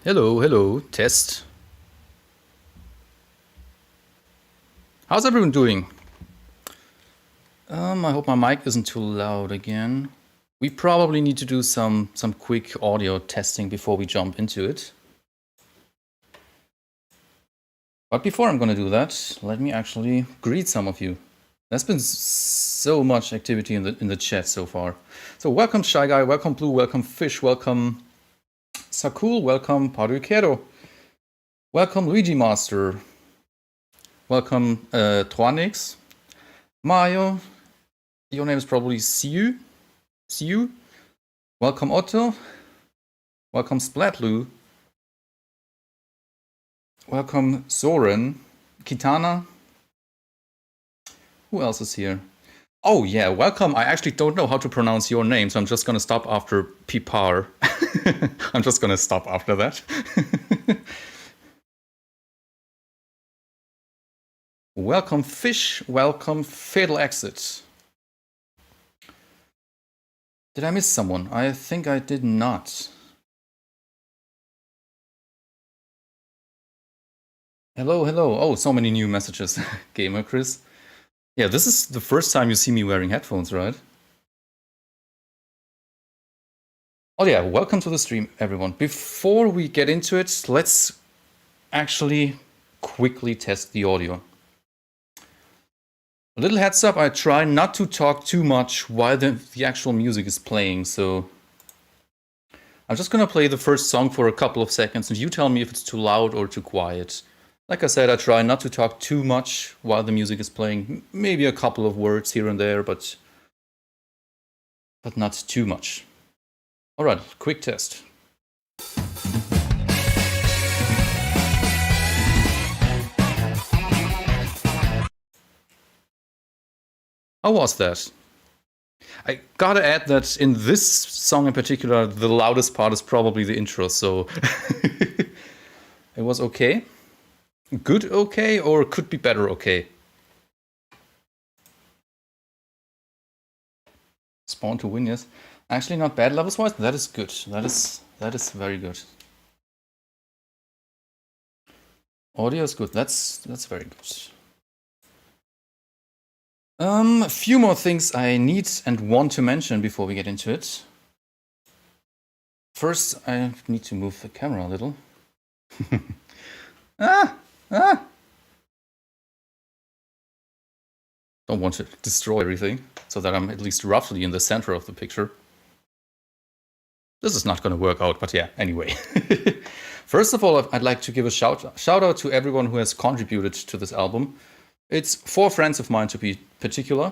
Hello, hello, test. How's everyone doing? I hope my mic isn't too loud again. We probably need to do some quick audio testing before we jump into it. But before I'm gonna do that, let me actually greet some of you. There's been so much activity in the chat so far. So welcome Shy Guy, welcome Blue, welcome Fish, welcome Sakul, welcome Paruquero, welcome Luigi Master, welcome Tronix, Mario. Your name is probably Siu. Siu. Welcome Otto. Welcome Splatlu. Welcome Soren. Kitana. Who else is here? Oh yeah, welcome. I actually don't know how to pronounce your name, so I'm just gonna stop after Pipar. I'm just gonna stop after that. Welcome Fish. Welcome Fatal Exit. Did I miss someone? I think I did not. Hello, hello. Oh, so many new messages. Gamer Chris. Yeah, this is the first time you see me wearing headphones, right? Oh yeah, welcome to the stream, everyone. Before we get into it, let's actually quickly test the audio. A little heads up, I try not to talk too much while the actual music is playing, so I'm just gonna play the first song for a couple of seconds, and you tell me if it's too loud or too quiet. Like I said, I try not to talk too much while the music is playing. Maybe a couple of words here and there, but not too much. All right, quick test. How was that? I gotta add that in this song in particular, the loudest part is probably the intro, so it was okay. Good okay, or could be better okay? Spawn to win, yes. Actually not bad levels wise, that is good. That is very good. Audio is good, that's very good. A few more things I need and want to mention before we get into it. First, I need to move the camera a little. Don't want to destroy everything, so that I'm at least roughly in the center of the picture. This is not going to work out, but yeah, anyway. First of all, I'd like to give a shout out to everyone who has contributed to this album. It's 4 friends of mine to be particular.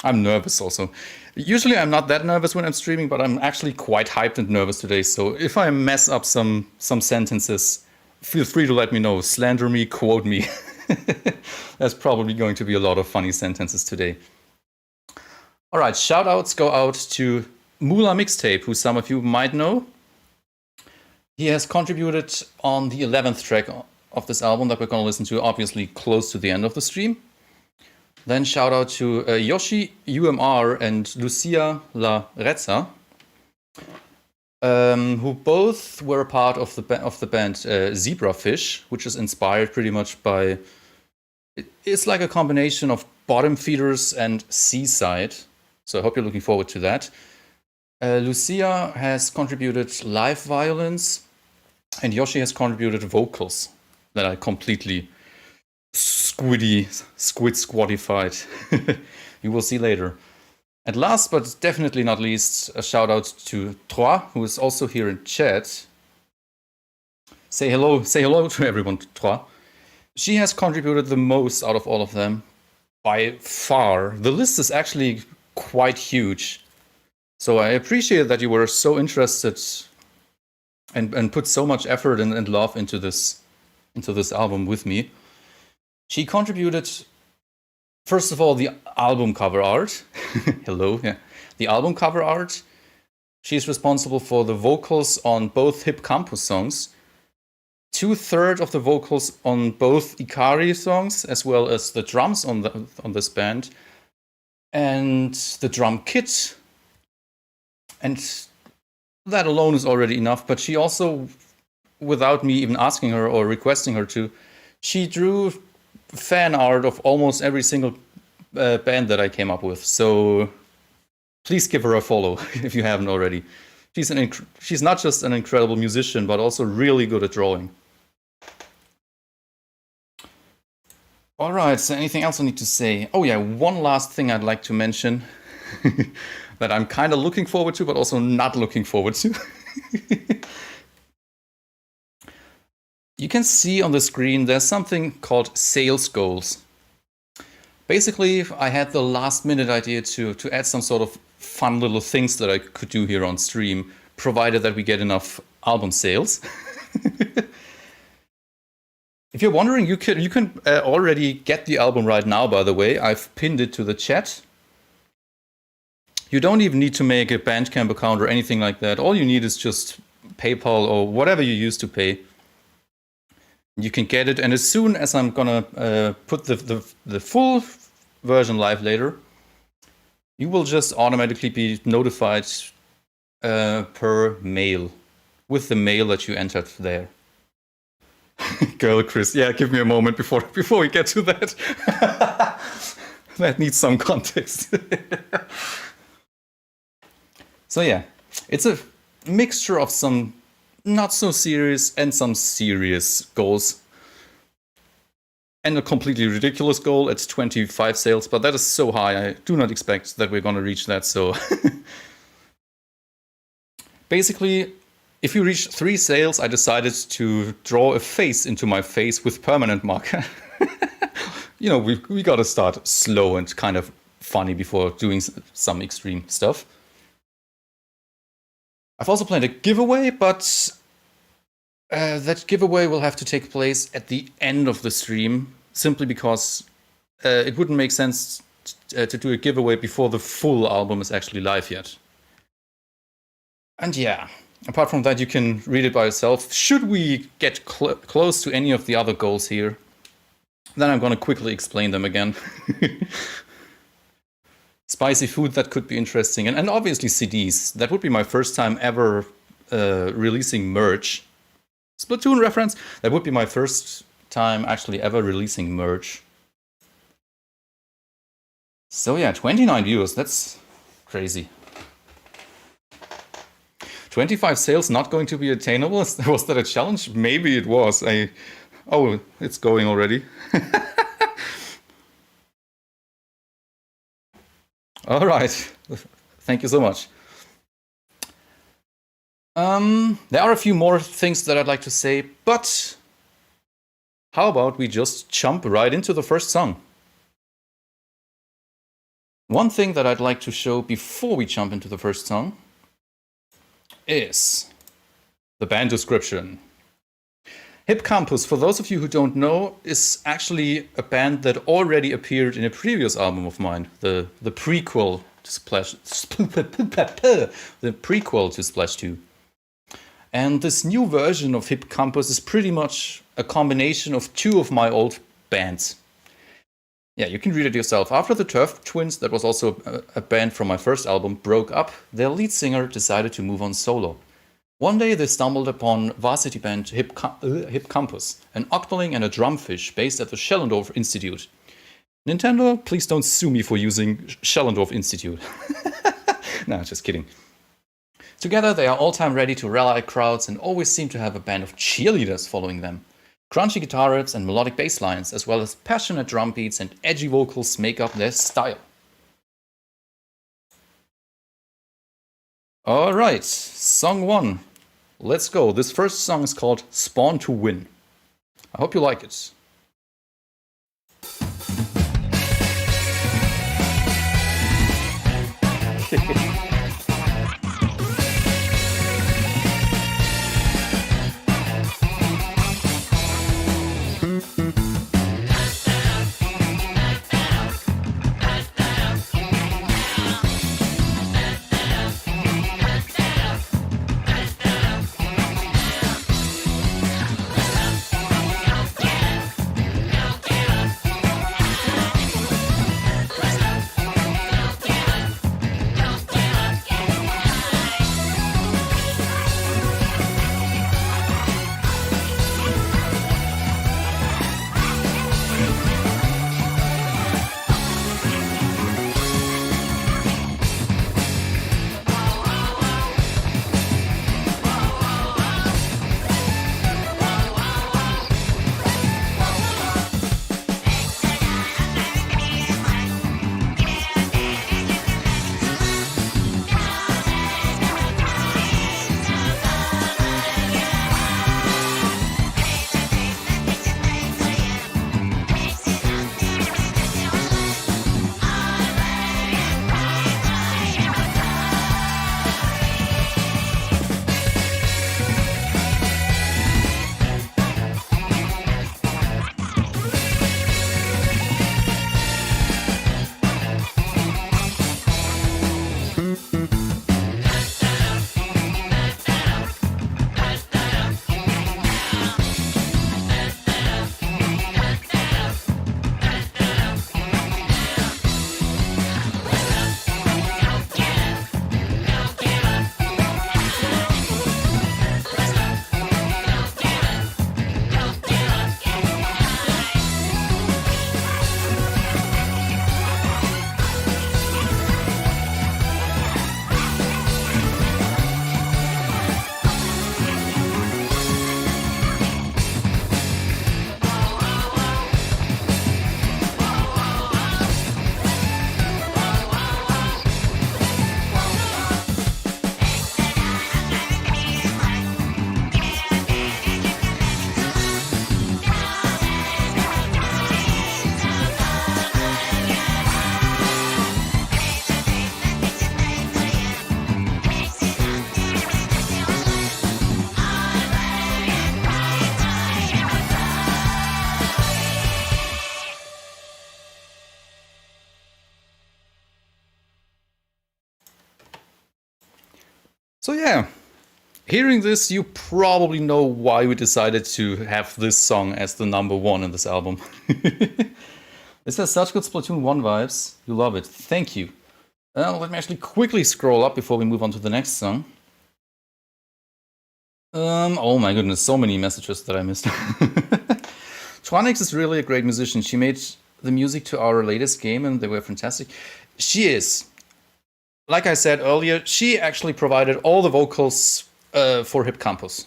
I'm nervous also. Usually I'm not that nervous when I'm streaming, but I'm actually quite hyped and nervous today. So if I mess up some sentences, feel free to let me know. Slander me, quote me. There's probably going to be a lot of funny sentences today. All right, shout outs go out to Mula Mixtape, who some of you might know. He has contributed on the 11th track of this album that we're going to listen to, obviously close to the end of the stream. Then shout out to Yoshi, UMR, and Lucia La Rezza, who both were a part of the band Zebrafish, which is inspired pretty much by... It's like a combination of Bottom Feeders and Seaside, so I hope you're looking forward to that. Lucia has contributed live violins, and Yoshi has contributed vocals that I completely squattified. You will see later. And last but definitely not least, a shout out to Trois, who is also here in chat. Say hello to everyone, Trois. She has contributed the most out of all of them, by far. The list is actually quite huge. So I appreciate that you were so interested and put so much effort and love into this album with me. She contributed, first of all, the album cover art. Hello, yeah. The album cover art. She's responsible for the vocals on both hip Campos songs, 2/3 of the vocals on both Ikari songs, as well as the drums on this band, and the drum kit. And that alone is already enough, but she also, without me even asking her or requesting her to, she drew fan art of almost every single band that I came up with. So please give her a follow if you haven't already. She's not just an incredible musician, but also really good at drawing. All right, so anything else I need to say? Oh yeah, one last thing I'd like to mention that I'm kind of looking forward to, but also not looking forward to. You can see on the screen there's something called sales goals. Basically, I had the last minute idea to add some sort of fun little things that I could do here on stream, provided that we get enough album sales. If you're wondering, you can already get the album right now, by the way. I've pinned it to the chat. You don't even need to make a Bandcamp account or anything like that. All you need is just PayPal or whatever you use to pay. You can get it, and as soon as I'm gonna put the full version live later, you will just automatically be notified per mail with the mail that you entered there. Girl, Chris, yeah, give me a moment before we get to that. That needs some context. So yeah, it's a mixture of some not so serious and some serious goals. And a completely ridiculous goal at 25 sales, but that is so high, I do not expect that we're going to reach that, so... Basically, if you reach 3 sales, I decided to draw a face into my face with permanent marker. You know, we gotta start slow and kind of funny before doing some extreme stuff. I've also planned a giveaway, but that giveaway will have to take place at the end of the stream, simply because it wouldn't make sense to do a giveaway before the full album is actually live yet. And yeah, apart from that, you can read it by yourself. Should we get close to any of the other goals here, then I'm going to quickly explain them again. Spicy food, that could be interesting. And obviously CDs. That would be my first time ever releasing merch. Splatoon reference. That would be my first time actually ever releasing merch. So yeah, 29 views. That's crazy. 25 sales not going to be attainable? Was that a challenge? Maybe it was. Oh, it's going already. All right. Thank you so much. There are a few more things that I'd like to say, but how about we just jump right into the first song? One thing that I'd like to show before we jump into the first song is the band description. Campos, for those of you who don't know, is actually a band that already appeared in a previous album of mine, the prequel to Splash, the prequel to Splash 2. And this new version of Campos is pretty much a combination of 2 of my old bands. Yeah, you can read it yourself. After the Turf Twins, that was also a band from my first album, broke up, their lead singer decided to move on solo. One day they stumbled upon varsity band Campos, an octoling and a drumfish based at the Schellendorf Institute. Nintendo, please don't sue me for using Schellendorf Institute. Nah, just kidding. Together they are all-time ready to rally crowds and always seem to have a band of cheerleaders following them. Crunchy guitar riffs and melodic bass lines, as well as passionate drum beats and edgy vocals, make up their style. Alright, song 1. Let's go. This first song is called Spawn to Win. I hope you like it. So yeah, hearing this, you probably know why we decided to have this song as the number one in this album. This has such good Splatoon 1 vibes. You love it. Thank you. Let me actually quickly scroll up before we move on to the next song. Oh my goodness, so many messages that I missed. Tronix is really a great musician. She made the music to our latest game and they were fantastic. She is. Like I said earlier, she actually provided all the vocals for Hip Campos.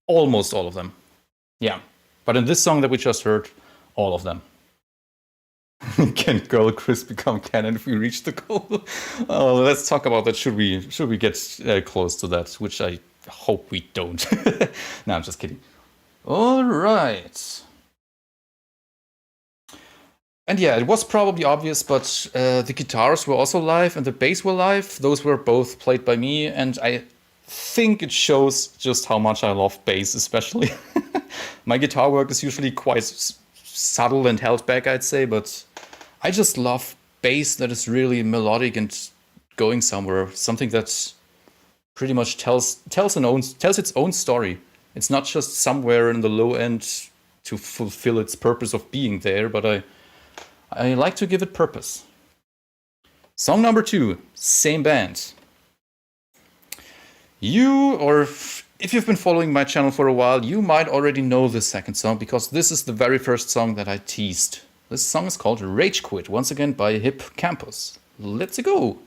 Almost all of them. Yeah. But in this song that we just heard, all of them. Can Girl Chris become canon if we reach the goal? Oh, let's talk about that. Should we get close to that? Which I hope we don't. No, I'm just kidding. All right. And yeah, it was probably obvious, but the guitars were also live and the bass were live. Those were both played by me, and I think it shows just how much I love bass, especially. My guitar work is usually quite subtle and held back, I'd say, but I just love bass that is really melodic and going somewhere. Something that pretty much tells its own story. It's not just somewhere in the low end to fulfill its purpose of being there, but I like to give it purpose. Song number 2, same band. If you've been following my channel for a while, you might already know this second song because this is the very first song that I teased. This song is called Rage Quit, once again by Hip Campos. Let's go!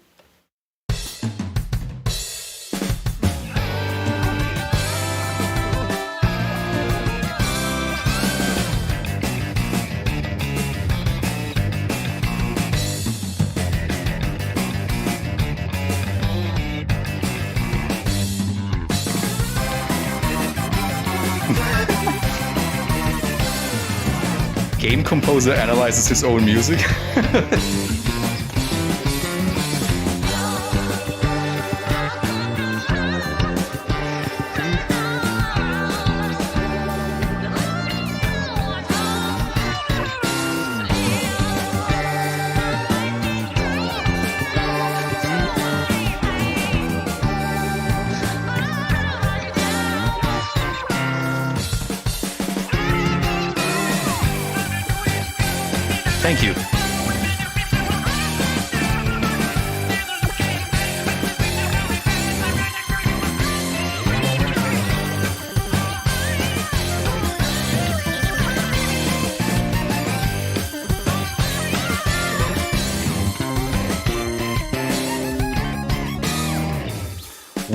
Game composer analyzes his own music. Thank you.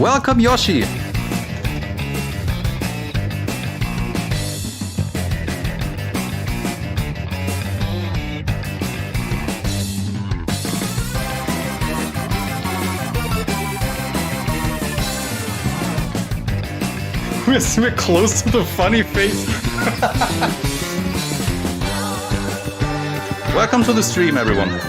Welcome, Yoshi. We're close to the funny face. Welcome to the stream, everyone.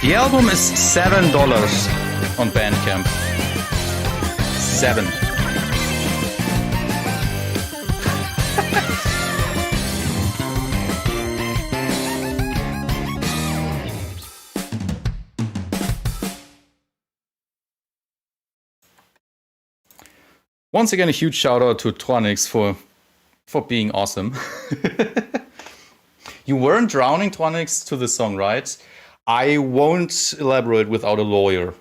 The album is $7 on Bandcamp. 7. Once again, a huge shout out to Tronix for being awesome. You weren't drowning, Tronix, to the song, right? I won't elaborate without a lawyer.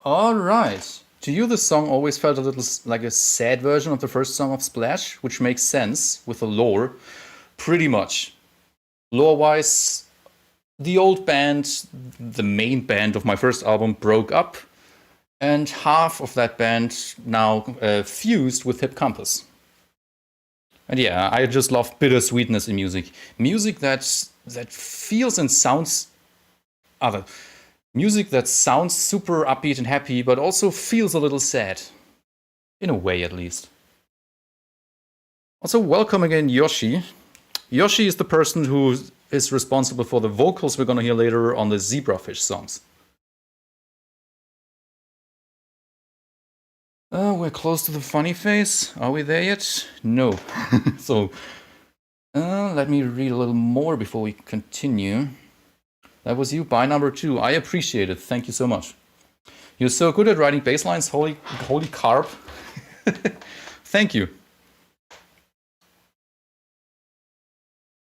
All right. To you, the song always felt a little like a sad version of the first song of Splash, which makes sense with the lore. Pretty much. Lore-wise, the old band, the main band of my first album, broke up, and half of that band now fused with Hip Campos. And yeah, I just love bittersweetness in music. Music that feels and sounds other. Music that sounds super upbeat and happy, but also feels a little sad. In a way, at least. Also, welcome again, Yoshi. Yoshi is the person who is responsible for the vocals we're gonna hear later on the Zebrafish songs. We're close to the funny face. Are we there yet? No. So, let me read a little more before we continue. That was you, by number 2. I appreciate it. Thank you so much. You're so good at writing bass lines. Holy carp. Thank you.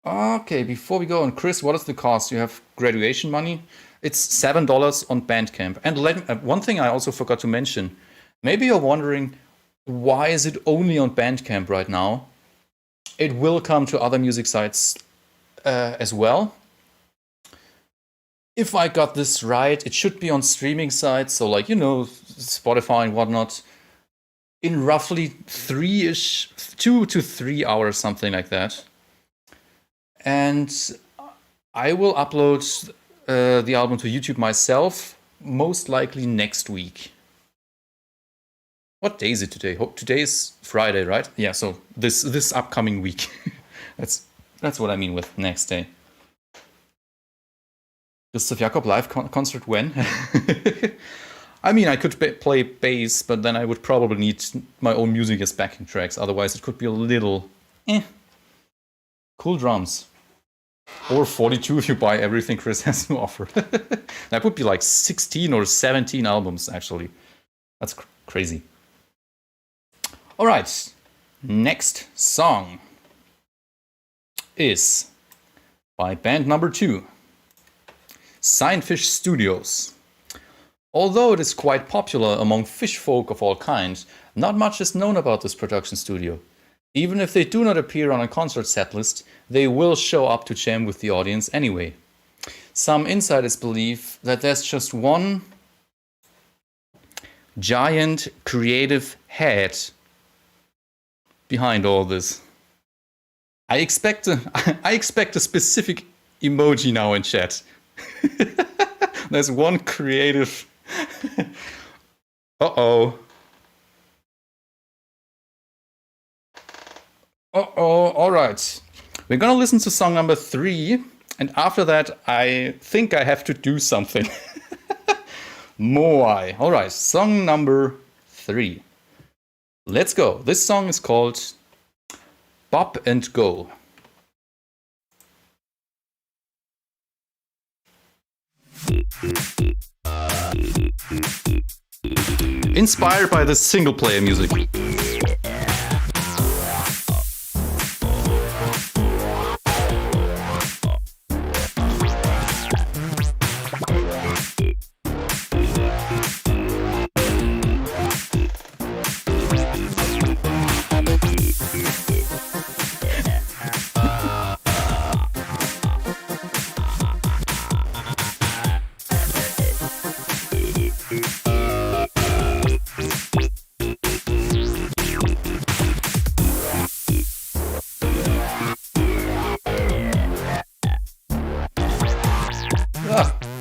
Okay, before we go on, Chris, what is the cost? You have graduation money? It's $7 on Bandcamp. And one thing I also forgot to mention. Maybe you're wondering, why is it only on Bandcamp right now? It will come to other music sites as well. If I got this right, it should be on streaming sites, so like, you know, Spotify and whatnot, in roughly 2 to 3 hours, something like that. And I will upload the album to YouTube myself, most likely next week. What day is it today? Today is Friday, right? Yeah, so this upcoming week. That's what I mean with next day. Gustav Jakob live concert when? I mean, I could play bass, but then I would probably need my own music as backing tracks. Otherwise, it could be a little Cool drums. Or 42 if you buy everything Chris has to offer. That would be like 16 or 17 albums, actually. That's crazy. All right, next song is by band number 2. Signfish Studios. Although it is quite popular among fish folk of all kinds, not much is known about this production studio. Even if they do not appear on a concert setlist, they will show up to jam with the audience anyway. Some insiders believe that there's just one giant creative head behind all this. I expect a specific emoji now in chat. There's one creative. Uh-oh. All right. We're gonna listen to song number 3, and after that, I think I have to do something. Moai. All right, song number 3. Let's go. This song is called Bob and Go. Inspired by the single-player music.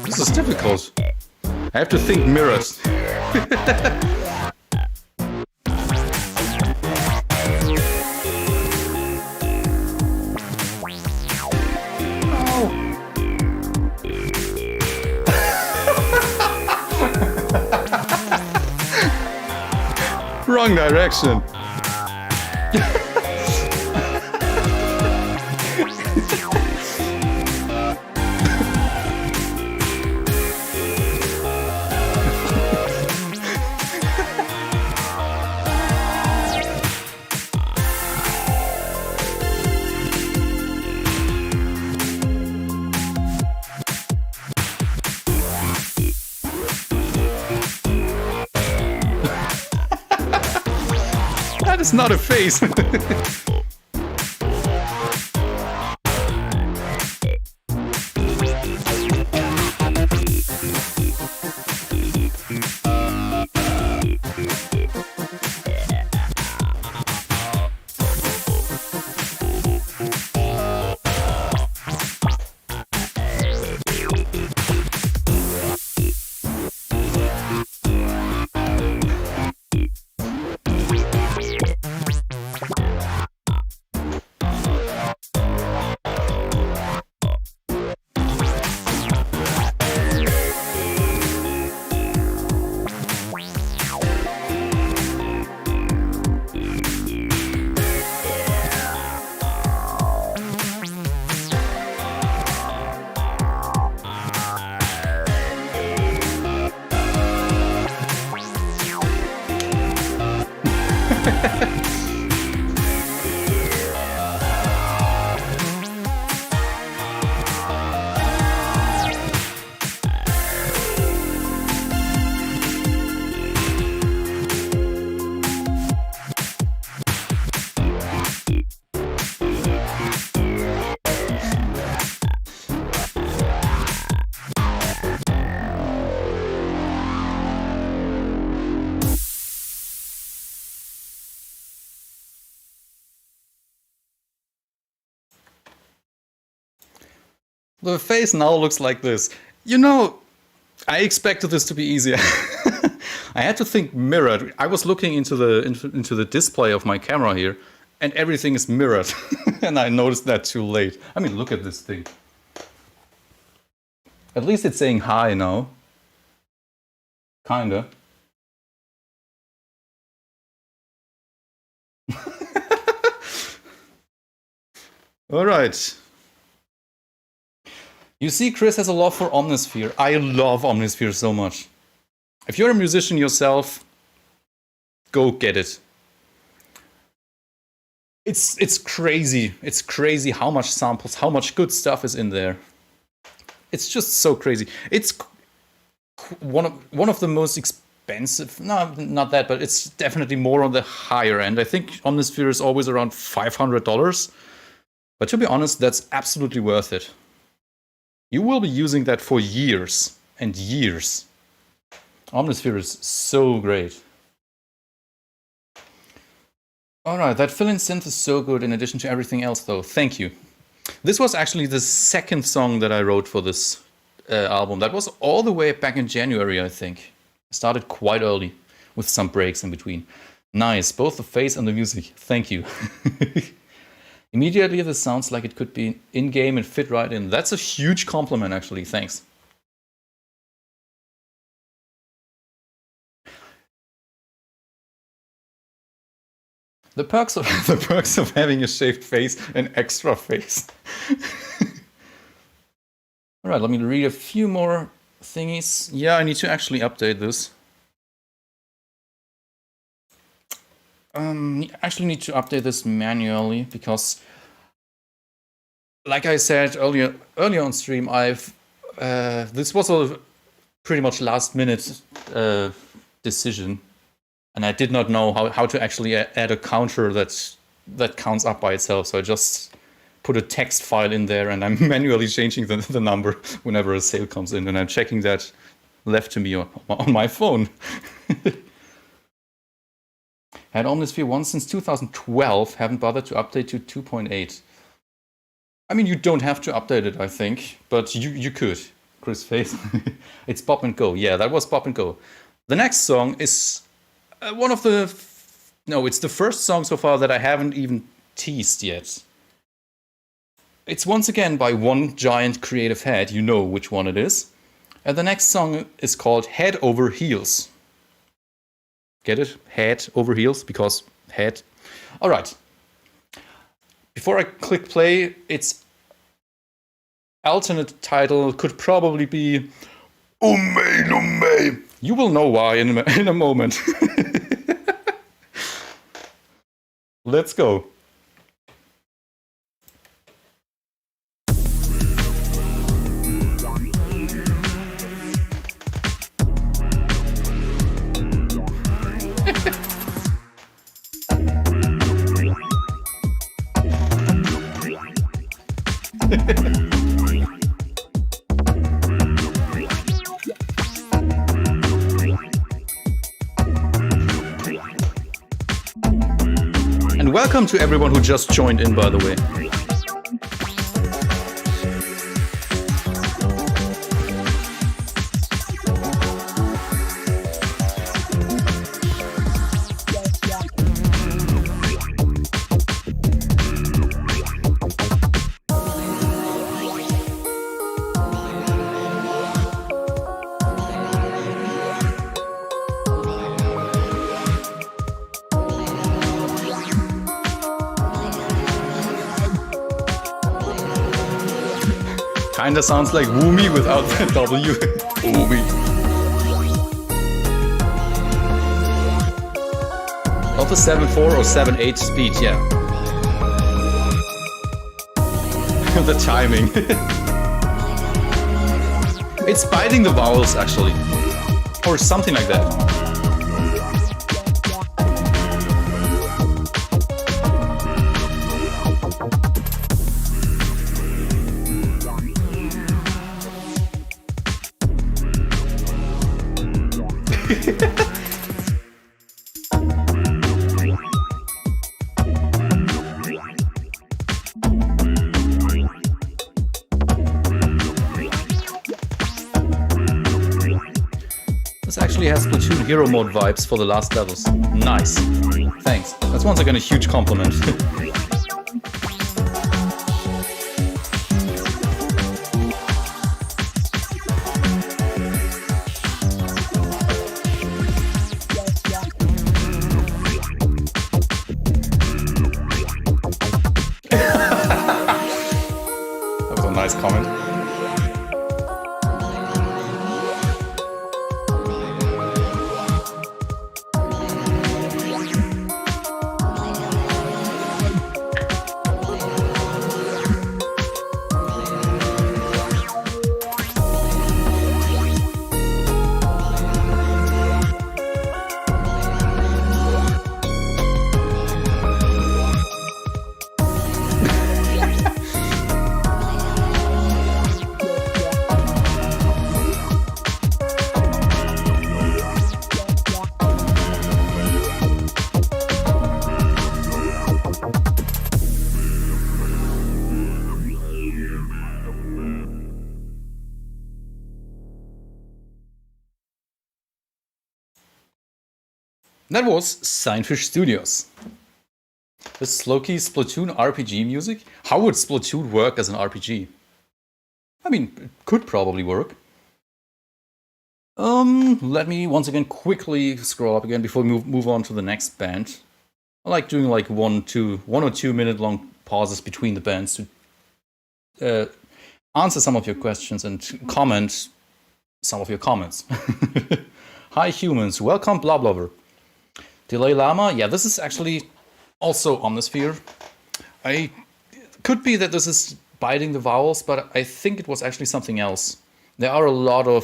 This is difficult. I have to think mirrors. Wrong direction. That is not a face. The face now looks like this. You know, I expected this to be easier. I had to think mirrored. I was looking into the display of my camera here, and everything is mirrored. And I noticed that too late. I mean, look at this thing. At least it's saying hi now. Kinda. All right. You see, Chris has a love for Omnisphere. I love Omnisphere so much. If you're a musician yourself, go get it. It's crazy. It's crazy how much samples, how much good stuff is in there. It's just so crazy. It's one of the most expensive. No, not that, but it's definitely more on the higher end. I think Omnisphere is always around $500. But to be honest, that's absolutely worth it. You will be using that for years and years. Omnisphere is so great. Alright, that fill-in synth is so good in addition to everything else though. Thank you. This was actually the second song that I wrote for this album. That was all the way back in January, I think. I started quite early with some breaks in between. Nice, both the face and the music. Thank you. Immediately, this sounds like it could be in-game and fit right in. That's a huge compliment, actually. Thanks. The perks of having a shaved face, an extra face. All right, let me read a few more thingies. Yeah, I need to actually update this. Actually need to update this manually because, like I said earlier on stream, this was a pretty much last minute decision, and I did not know how to actually add a counter that counts up by itself. So I just put a text file in there, and I'm manually changing the number whenever a sale comes in, and I'm checking that left to me on my phone. Had Omnisphere 1 since 2012, haven't bothered to update to 2.8. I mean, you don't have to update it, I think, but you could. Chris Faith. It's Pop and Go. Yeah, that was Pop and Go. The next song is one of the... No, it's the first song so far that I haven't even teased yet. It's once again by one giant creative head. You know which one it is. And the next song is called Head Over Heels. Get it? Head over heels, because head. All right. Before I click play, its alternate title could probably be Ume no Me. You will know why in a moment. Let's go. And welcome to everyone who just joined in, by the way. Kinda sounds like Woomy without the W. Woomy. Not the 7.4 or 7.8 speed, yeah. The timing. It's biting the vowels, actually. Or something like that. actually has Splatoon hero mode vibes for the last levels. Nice. Thanks. That's once again a huge compliment. That was a nice comment. That was Signfish Studios. This low-key Splatoon RPG music? How would Splatoon work as an RPG? I mean, it could probably work. Let me once again quickly scroll up again before we move on to the next band. I like doing like 1 or 2 minute long pauses between the bands to answer some of your questions and comment some of your comments. Hi humans, welcome Bloblover. Delay Llama, yeah, this is actually also Omnisphere. Could be that this is biting the vowels, but I think it was actually something else. There are a lot of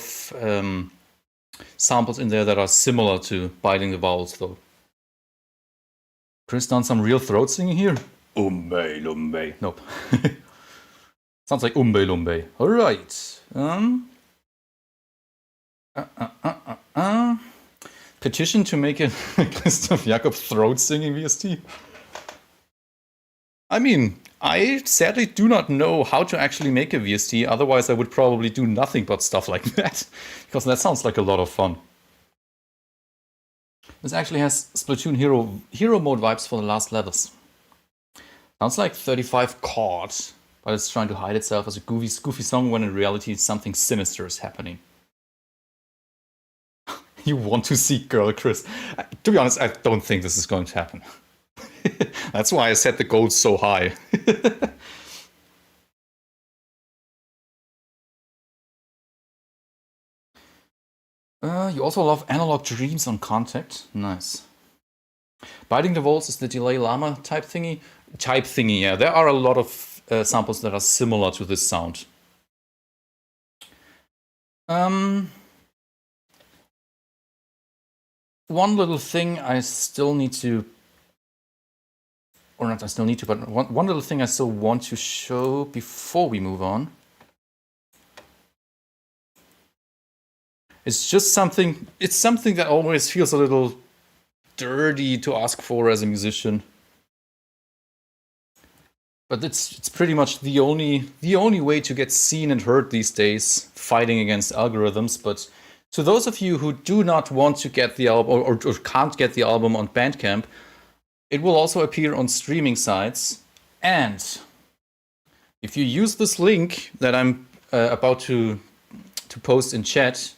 samples in there that are similar to biting the vowels, though. Chris done some real throat singing here. Umbe lumbe. Nope. Sounds like umbe lumbe. All right. Petition to make a list of Jakob throat singing VST. I mean, I sadly do not know how to actually make a VST, otherwise I would probably do nothing but stuff like that, because that sounds like a lot of fun. This actually has Splatoon hero mode vibes for the last levels. Sounds like 35 chords, but it's trying to hide itself as a goofy song when in reality something sinister is happening. You want to see Girl Chris. To be honest, I don't think this is going to happen. That's why I set the goals so high. You also love Analog Dreams on Contact. Nice. Biting the Walls is the Delay Llama type thingy. Yeah. There are a lot of samples that are similar to this sound. One little thing I still need to, or not I still need to, but one little thing I still want to show before we move on. It's just something, it's something that always feels a little dirty to ask for as a musician. But it's pretty much the only way to get seen and heard these days, fighting against algorithms. But to those of you who do not want to get the album or can't get the album on Bandcamp, it will also appear on streaming sites. And if you use this link that I'm about to post in chat,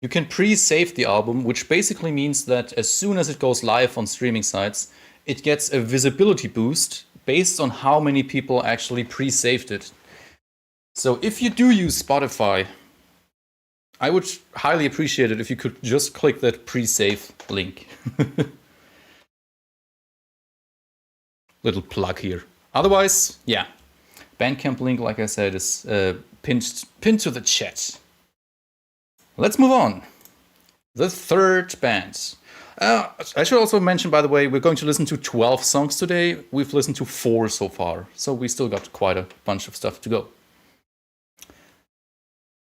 you can pre-save the album, which basically means that as soon as it goes live on streaming sites, it gets a visibility boost based on how many people actually pre-saved it. So if you do use Spotify, I would highly appreciate it if you could just click that pre-save link. Little plug here. Otherwise, yeah, Bandcamp link, like I said, is pinned to the chat. Let's move on. The third band. I should also mention, by the way, we're going to listen to 12 songs today. We've listened to 4 so far, so we still got quite a bunch of stuff to go.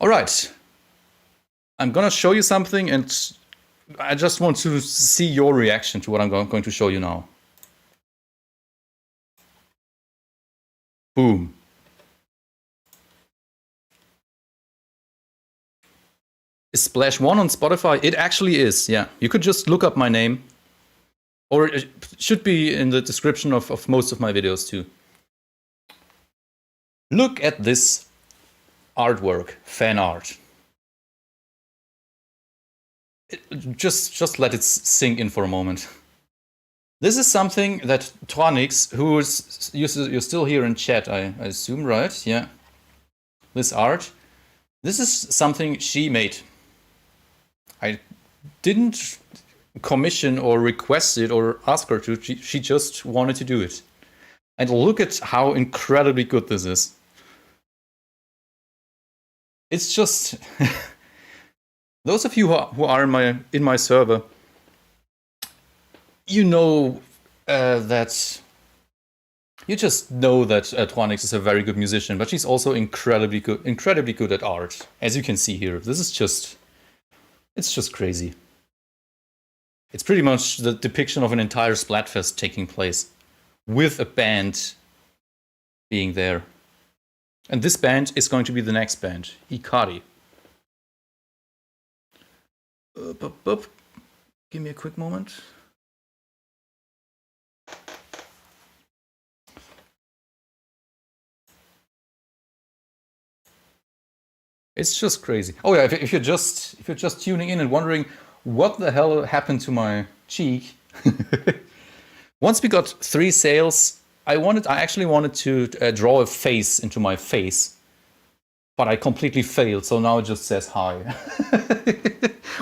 All right. I'm gonna show you something, and I just want to see your reaction to what I'm going to show you now. Boom. Is Splash 1 on Spotify? It actually is, yeah. You could just look up my name. Or it should be in the description of most of my videos too. Look at this artwork, fan art. Just let it sink in for a moment. This is something that Tronix, who is you're still here in chat, I assume, right? Yeah. This art. This is something she made. I didn't commission or request it or ask her to. She just wanted to do it. And look at how incredibly good this is. It's just those of you who are in my server, you know that you just know that Tronix is a very good musician, but she's also incredibly good at art. As you can see here, this is just crazy. It's pretty much the depiction of an entire Splatfest taking place with a band being there. And this band is going to be the next band, Ikari. Give me a quick moment. It's just crazy. Oh yeah, if you're just tuning in and wondering what the hell happened to my cheek. Once we got 3 sales, I actually wanted to draw a face into my face, but I completely failed. So now it just says hi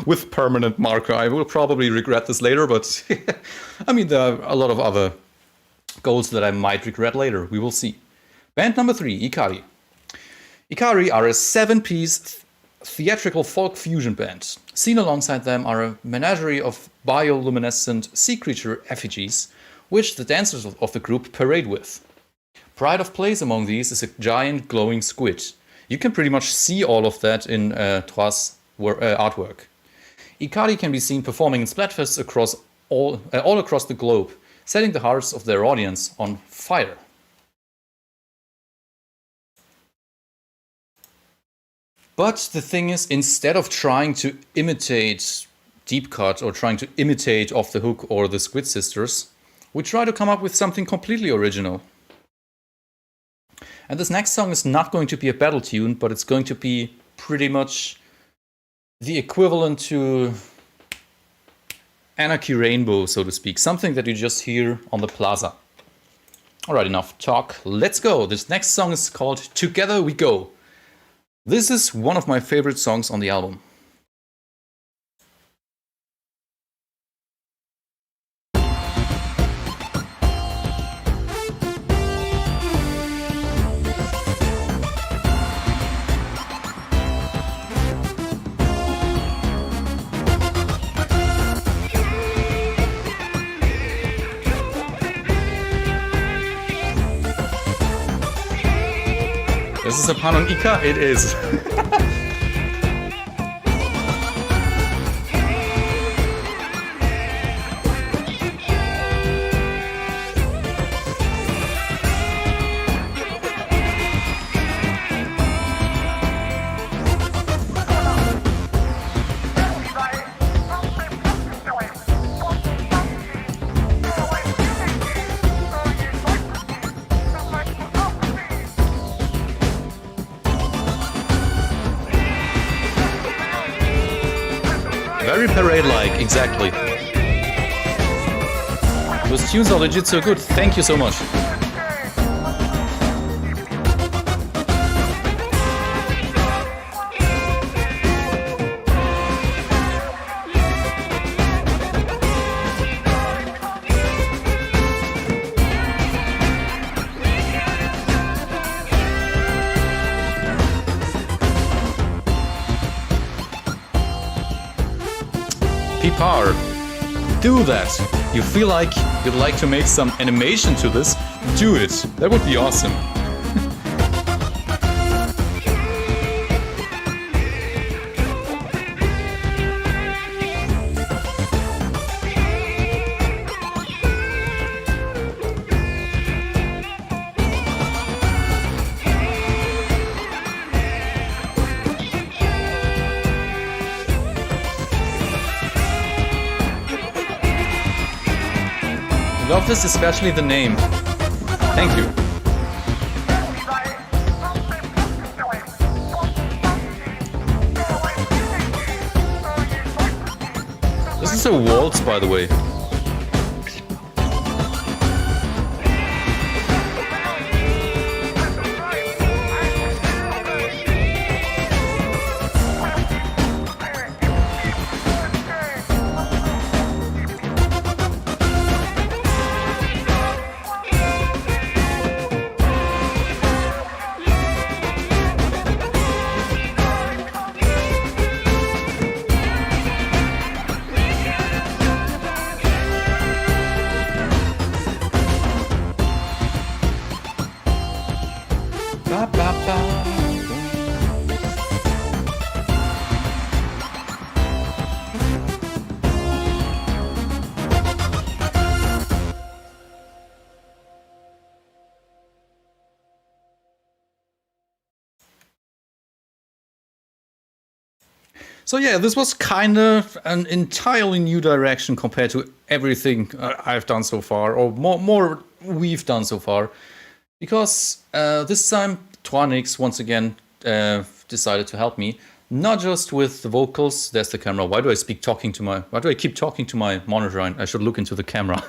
with permanent marker. I will probably regret this later, but I mean, there are a lot of other goals that I might regret later. We will see. Band number 3, Ikari. Ikari are a 7-piece theatrical folk fusion band. Seen alongside them are a menagerie of bioluminescent sea creature effigies, which the dancers of the group parade with. Pride of place among these is a giant glowing squid. You can pretty much see all of that in Trois' artwork. Ikari can be seen performing in Splatfests across all across the globe, setting the hearts of their audience on fire. But the thing is, instead of trying to imitate Deep Cut or trying to imitate Off the Hook or the Squid Sisters, we try to come up with something completely original. And this next song is not going to be a battle tune, but it's going to be pretty much the equivalent to Anarchy Rainbow, so to speak. Something that you just hear on the plaza. Alright, enough talk. Let's go. This next song is called Together We Go. This is one of my favorite songs on the album. This is a pun on Ika? It is. Very parade-like, exactly. Those tunes are legit so good, thank you so much. Pipar, do that. You feel like you'd like to make some animation to this? Do it. That would be awesome. this, especially the name. Thank you. This is a waltz, by the way. So yeah, this was kind of an entirely new direction compared to everything I've done so far, or more we've done so far. Because this time Tronix once again decided to help me, not just with the vocals. There's the camera. Why do I keep talking to my monitor? I should look into the camera.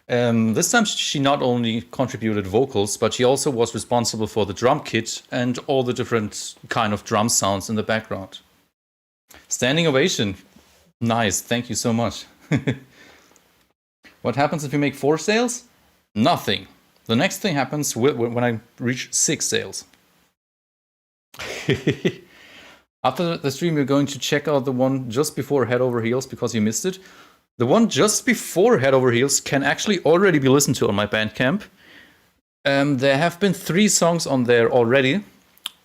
This time she not only contributed vocals, but she also was responsible for the drum kit and all the different kind of drum sounds in the background. Standing ovation. Nice, thank you so much. What happens if you make 4 sales? Nothing. The next thing happens when I reach 6 sales. After the stream, you're going to check out the one just before Head Over Heels because you missed it. The one just before Head Over Heels can actually already be listened to on my Bandcamp. There have been 3 songs on there already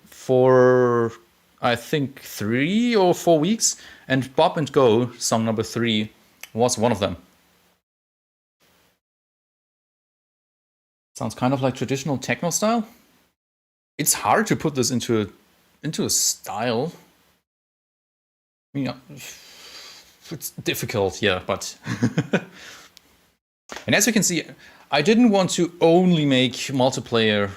for, I think, 3 or 4 weeks. And Bob and Go, song number 3, was one of them. Sounds kind of like traditional techno style. It's hard to put this into a style. It's difficult, yeah, but... And as you can see, I didn't want to only make multiplayer,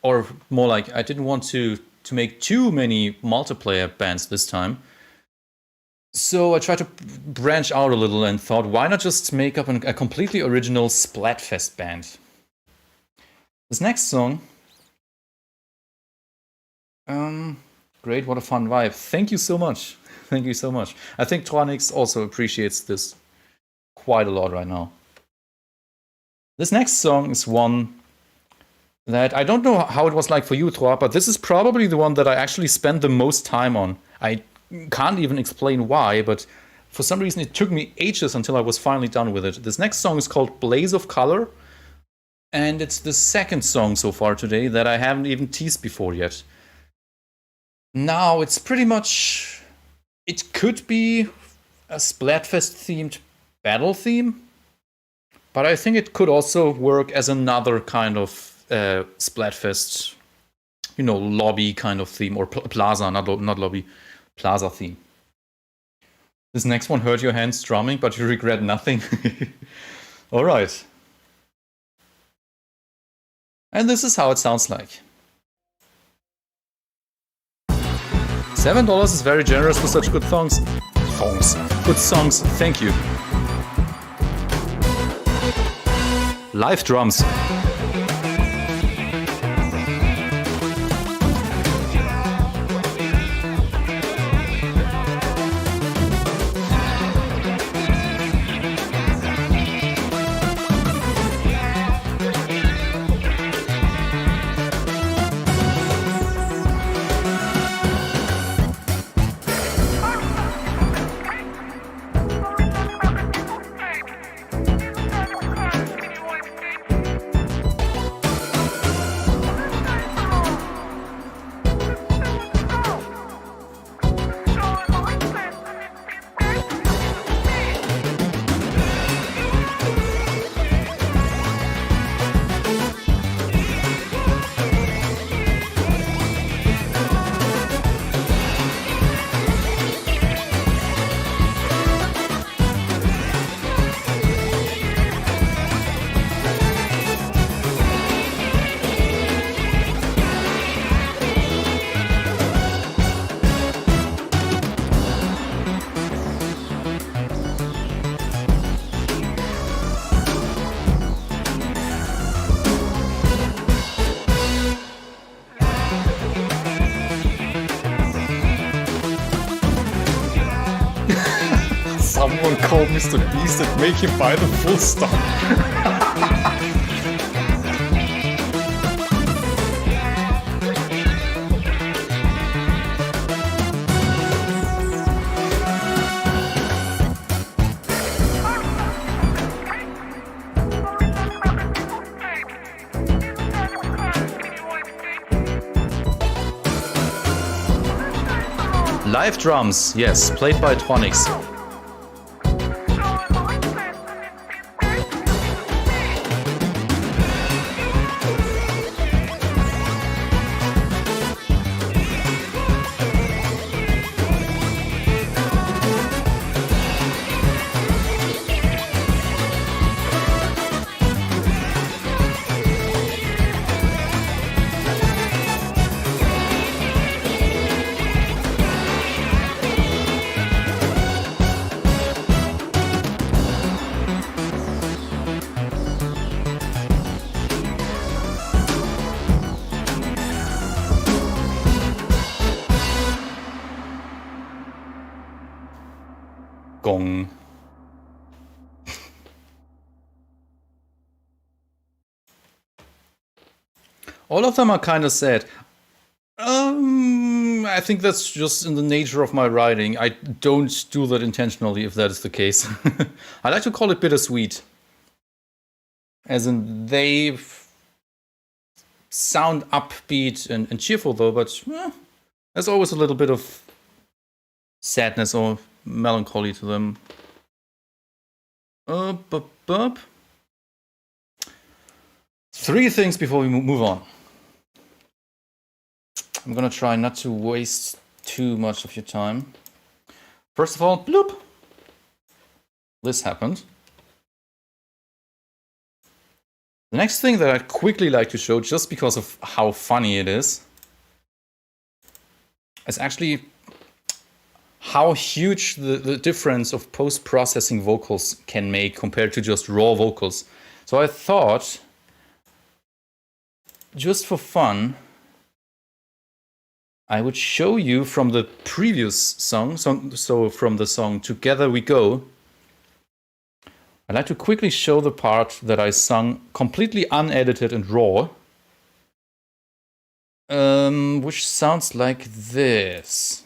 or more like, I didn't want to make too many multiplayer bands this time. So I tried to branch out a little and thought, why not just make up a completely original Splatfest band? This next song... great, what a fun vibe. Thank you so much. Thank you so much. I think Tronix also appreciates this quite a lot right now. This next song is one that I don't know how it was like for you, Troa, but this is probably the one that I actually spent the most time on. I can't even explain why, but for some reason it took me ages until I was finally done with it. This next song is called Blaze of Color, and it's the second song so far today that I haven't even teased before yet. Now, it's pretty much... It could be a Splatfest-themed battle theme, but I think it could also work as another kind of Splatfest, lobby kind of theme, or plaza, not lobby, plaza theme. This next one hurt your hands strumming, but you regret nothing. All right. And this is how it sounds like. $7 is very generous for such good songs. Good songs, thank you. Live drums. call Mr. Beast and make him buy the full stock. Live drums, yes, played by Tronics. Gong. All of them are kind of sad. I think that's just in the nature of my writing. I don't do that intentionally, if that is the case. I like to call it bittersweet. As in, they sound upbeat and cheerful, though, but there's always a little bit of sadness or melancholy to them. Three things before we move on. I'm gonna try not to waste too much of your time. First of all, bloop! This happened. The next thing that I'd quickly like to show, just because of how funny it is actually how huge the difference of post-processing vocals can make compared to just raw vocals. So I thought, just for fun, I would show you from the previous song, so from the song Together We Go. I'd like to quickly show the part that I sung completely unedited and raw, which sounds like this.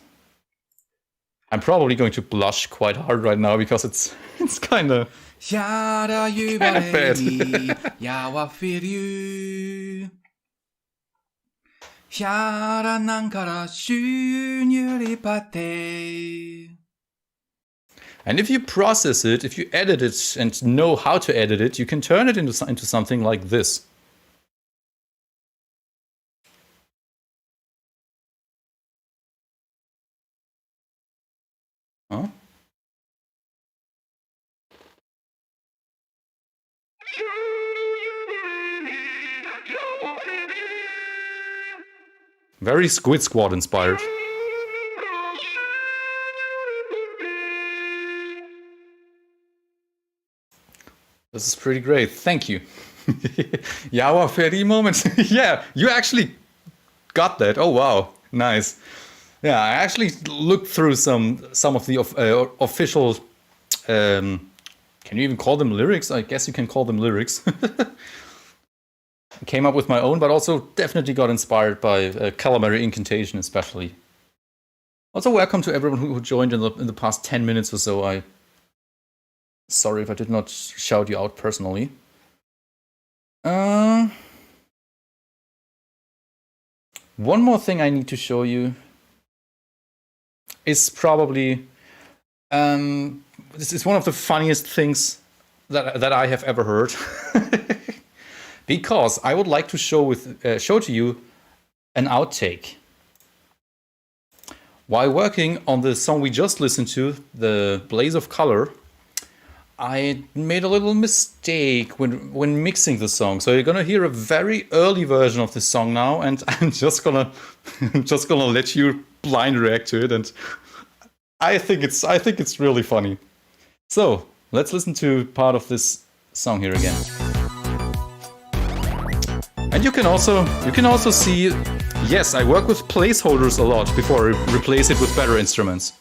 I'm probably going to blush quite hard right now because it's kind of bad. And if you process it, if you edit it and know how to edit it, you can turn it into something like this. Huh? Very Squid Squad inspired. This is pretty great. Thank you. Yawa Ferry moment. Yeah, you actually got that. Oh wow, nice. Yeah, I actually looked through some of the official. Can you even call them lyrics? I guess you can call them lyrics. Came up with my own, but also definitely got inspired by Calamari Incantation, especially. Also, welcome to everyone who joined in the past 10 minutes or so. Sorry if I did not shout you out personally. One more thing I need to show you is probably this is one of the funniest things that I have ever heard. Because I would like to show to you an outtake. While working on the song we just listened to, The Blaze of Color, I made a little mistake when mixing the song. So you're gonna hear a very early version of this song now, and I'm just gonna let you blind react to it. And I think it's really funny. So let's listen to part of this song here again. And you can also see, yes, I work with placeholders a lot before I replace it with better instruments.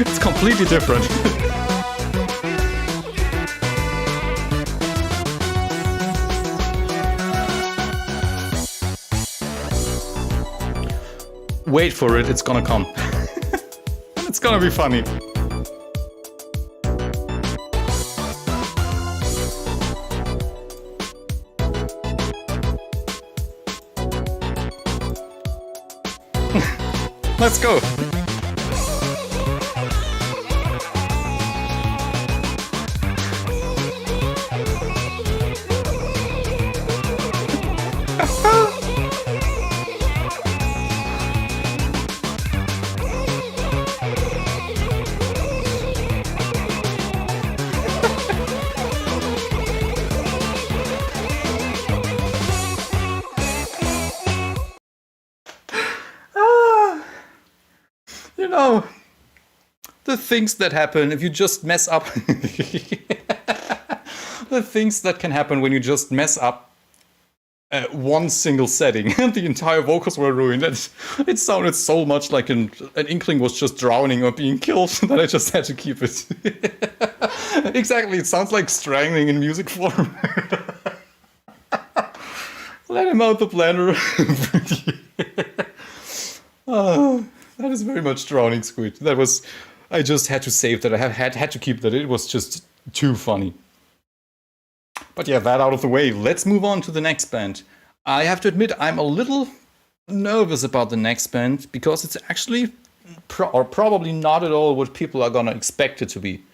It's completely different. Wait for it, it's gonna come. It's gonna be funny. Let's go. You know, the things that happen if you just mess up. The things that can happen when you just mess up one single setting and the entire vocals were ruined. It sounded so much like an inkling was just drowning or being killed that I just had to keep it. Exactly, it sounds like strangling in music form. Let him out the blender. That is very much drowning squid. That was, I just had to save that. I had to keep that. It was just too funny. But yeah, that out of the way. Let's move on to the next band. I have to admit, I'm a little nervous about the next band because it's actually probably not at all what people are gonna expect it to be.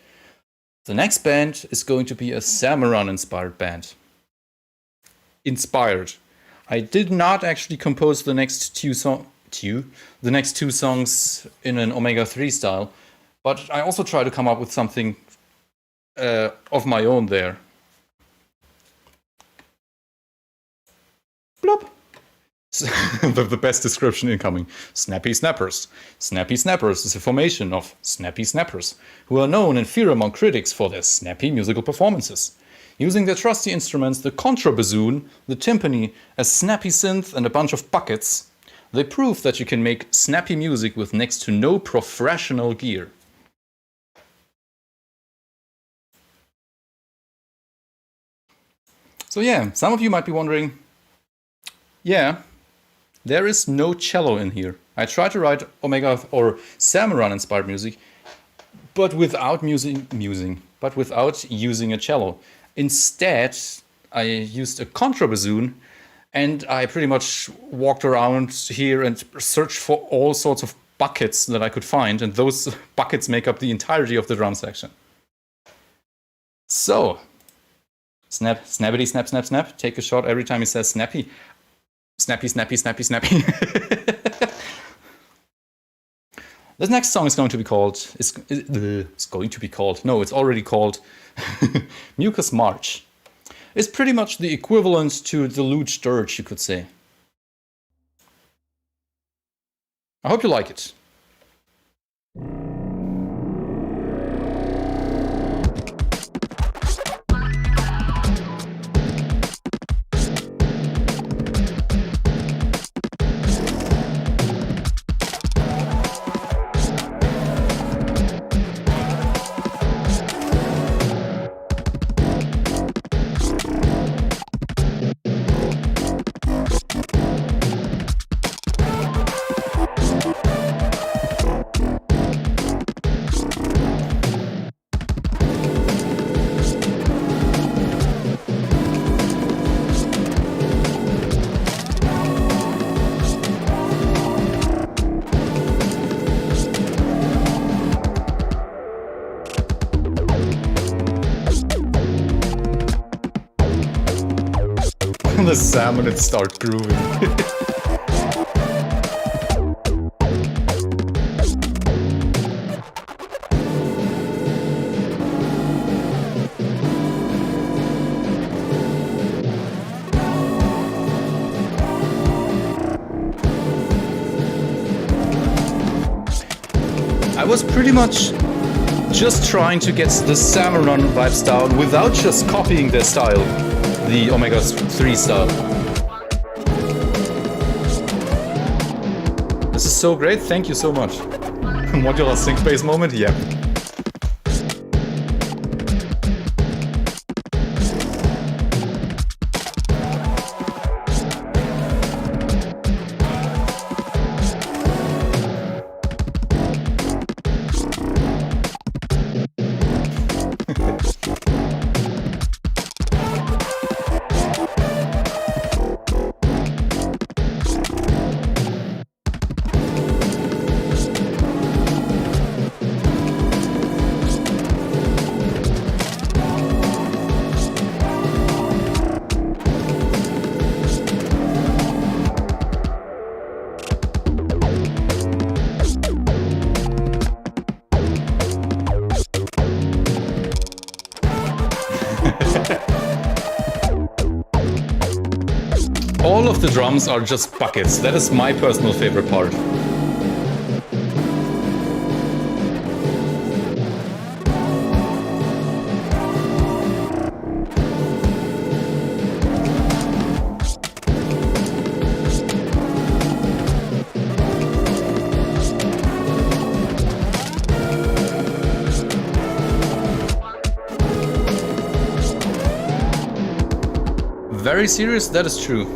The next band is going to be a Samurai inspired band. Inspired. I did not actually compose the next two songs in an Omega 3 style, but I also try to come up with something of my own there. Blop. The best description incoming. Snappy Snappers. Snappy Snappers is a formation of snappy snappers, who are known and feared among critics for their snappy musical performances. Using their trusty instruments, the contrabassoon, the timpani, a snappy synth and a bunch of buckets, they prove that you can make snappy music with next to no professional gear. So yeah, some of you might be wondering, yeah, there is no cello in here. I tried to write Omega or Samurai inspired music, but without using a cello. Instead, I used a contrabassoon, and I pretty much walked around here and searched for all sorts of buckets that I could find, and those buckets make up the entirety of the drum section. So, snap, snappity, snap, snap, snap. Take a shot every time he says snappy. Snappy, snappy, snappy, snappy. This next song is going to be called, no, it's already called Mucus March. It's pretty much the equivalent to Deluge Dirge, you could say. I hope you like it. The salmon it starts grooving. I was pretty much just trying to get the Samurai vibes down without just copying their style. The Omega 3 style. This is so great, thank you so much. Modular sync bass moment? Yeah. All of the drums are just buckets. That is my personal favorite part. Very serious, that is true.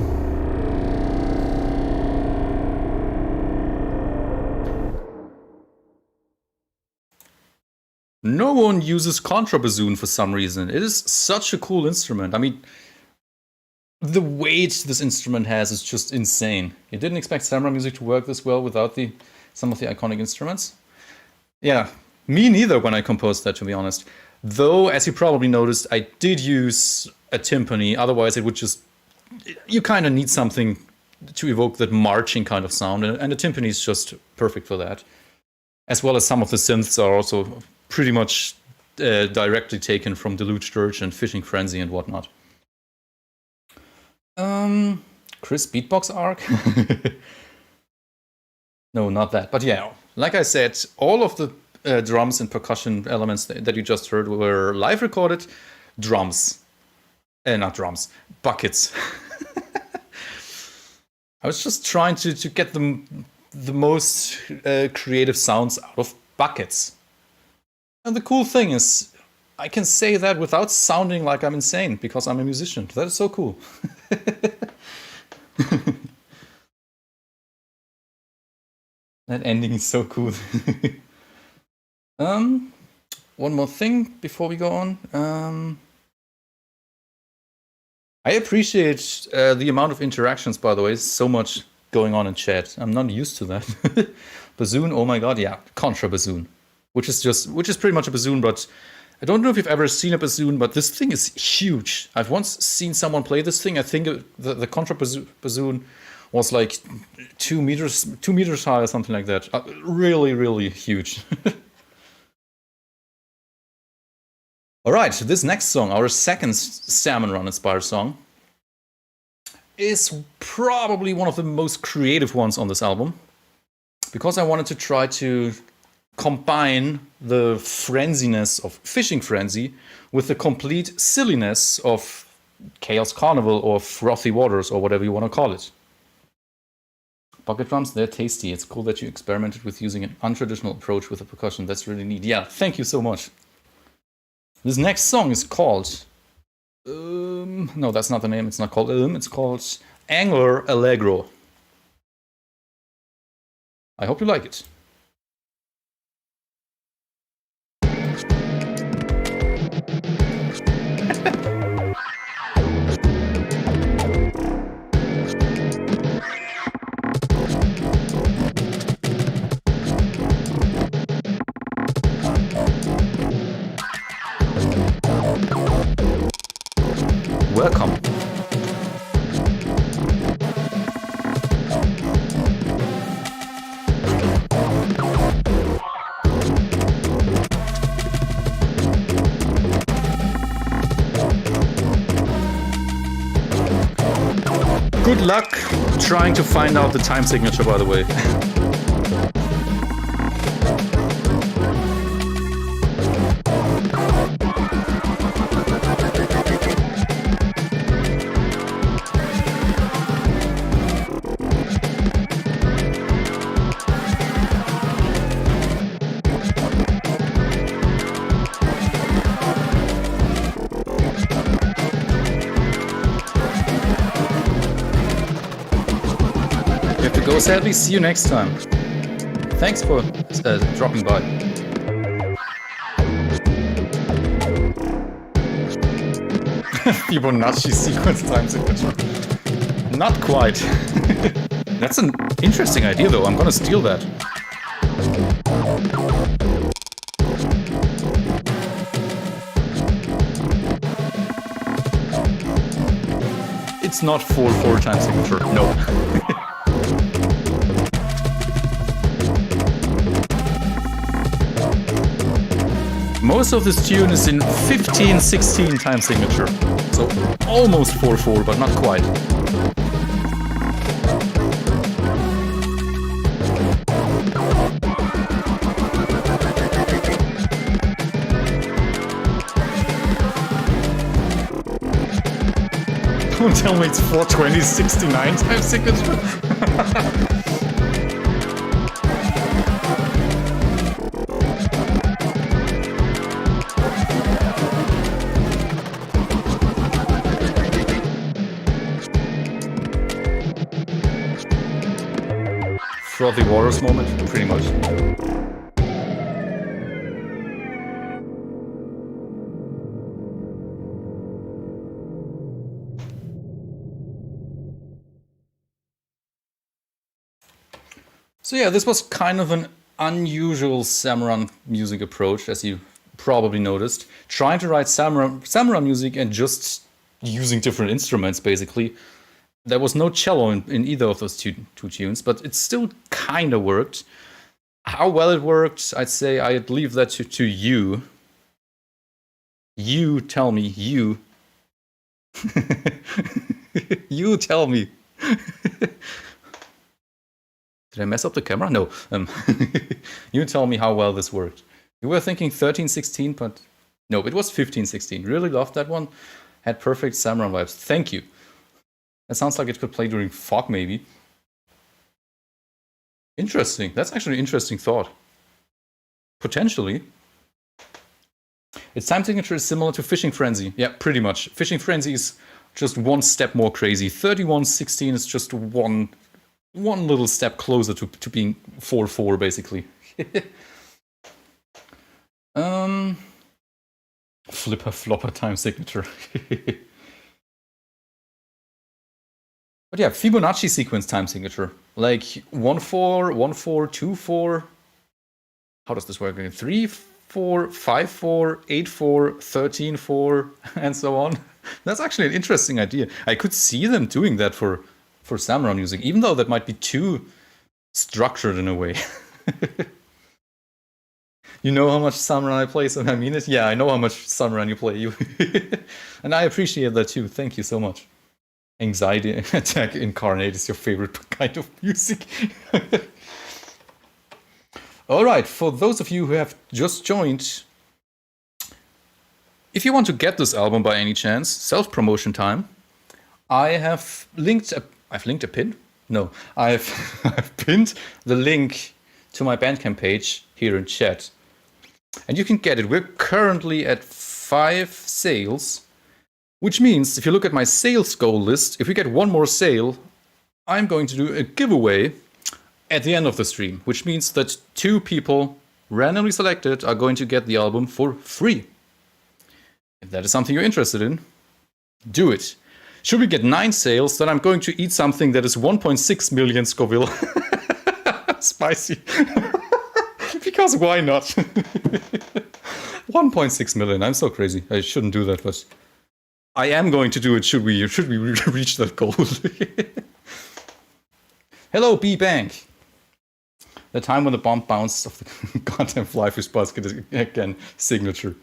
No one uses contrabassoon for some reason. It is such a cool instrument. I mean, the weight this instrument has is just insane. You didn't expect samurai music to work this well without some of the iconic instruments. Yeah, me neither when I composed that, to be honest. Though, as you probably noticed, I did use a timpani. Otherwise, it would just... You kind of need something to evoke that marching kind of sound. And the timpani is just perfect for that. As well as some of the synths are also pretty much directly taken from Deluge Dirge and Fishing Frenzy and whatnot. Chris Beatbox Arc? No, not that. But yeah, like I said, all of the drums and percussion elements that you just heard were live recorded drums. Not drums, buckets. I was just trying to get the most creative sounds out of buckets. And the cool thing is, I can say that without sounding like I'm insane, because I'm a musician. That is so cool. That ending is so cool. One more thing before we go on. I appreciate the amount of interactions, by the way. So much going on in chat. I'm not used to that. Bassoon, oh my god, yeah, contrabassoon. Which is pretty much a bassoon, but I don't know if you've ever seen a bassoon, but this thing is huge. I've once seen someone play this thing. I think the contrabassoon was like 2 meters high or something like that. Really, really huge. All right, this next song, our second Salmon Run inspired song, is probably one of the most creative ones on this album, because I wanted to try to combine the frenziness of Fishing Frenzy with the complete silliness of Chaos Carnival or Frothy Waters or whatever you want to call it. Bucket drums, they're tasty. It's cool that you experimented with using an untraditional approach with the percussion. That's really neat. Yeah, thank you so much. This next song is called... no, that's not the name. It's not called it's called Angler Allegro. I hope you like it. Welcome. Good luck trying to find out the time signature, by the way. So sadly, see you next time. Thanks for dropping by. Fibonacci sequence time signature. Not quite. That's an interesting idea though, I'm gonna steal that. It's not 4/4 time signature, no. Most of this tune is in 15/16 time signature, so almost 4/4, but not quite. Don't tell me it's 4/20/69 time signature. Frothy waters moment, pretty much. So yeah, this was kind of an unusual Samran music approach, as you probably noticed. Trying to write Samran music and just using different instruments, basically. There was no cello in either of those two tunes, but it still kind of worked. How well it worked, I'd say I'd leave that to you. You tell me, you. You tell me. Did I mess up the camera? No. You tell me how well this worked. You were thinking 13/16, but no, it was 15/16. Really loved that one. Had perfect Samran vibes. Thank you. That sounds like it could play during fog, maybe. Interesting. That's actually an interesting thought. Potentially. Its time signature is similar to Fishing Frenzy. Yeah, pretty much. Fishing Frenzy is just one step more crazy. 31/16 is just one little step closer to being 4/4, basically. Flipper flopper time signature. But yeah, Fibonacci sequence time signature. Like 1/4, 1/4, 2/4. How does this work again? 3/4, 5/4, 8/4, 13/4, and so on. That's actually an interesting idea. I could see them doing that for Samran music, even though that might be too structured in a way. You know how much Samran I play, so I mean it? Yeah, I know how much Samran you play. And I appreciate that too. Thank you so much. Anxiety Attack Incarnate is your favorite kind of music. Alright, for those of you who have just joined, if you want to get this album by any chance, self-promotion time, I've linked a pin? No, I've pinned the link to my Bandcamp page here in chat. And you can get it. We're currently at 5 sales. Which means, if you look at my sales goal list, if we get one more sale, I'm going to do a giveaway at the end of the stream. Which means that 2 people, randomly selected, are going to get the album for free. If that is something you're interested in, do it. Should we get 9 sales, then I'm going to eat something that is 1.6 million Scoville. Spicy. Because why not? 1.6 million, I'm so crazy. I shouldn't do that, but I am going to do it should we reach that goal. Hello, B-Bank. The time when the bomb bounced off the goddamn Flyfish basket is again signature.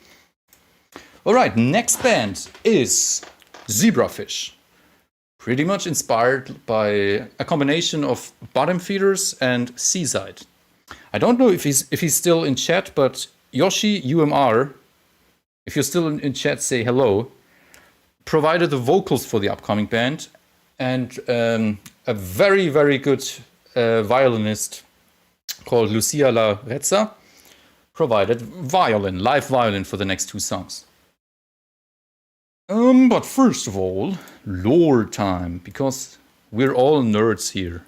Alright, next band is Zebrafish. Pretty much inspired by a combination of Bottom Feeders and Seaside. I don't know if he's still in chat, but Yoshi UMR, if you're still in chat, say hello. Provided the vocals for the upcoming band, and a very, very good violinist called Lucia La Rezza provided live violin for the next 2 songs. But first of all, lore time, because We're all nerds here.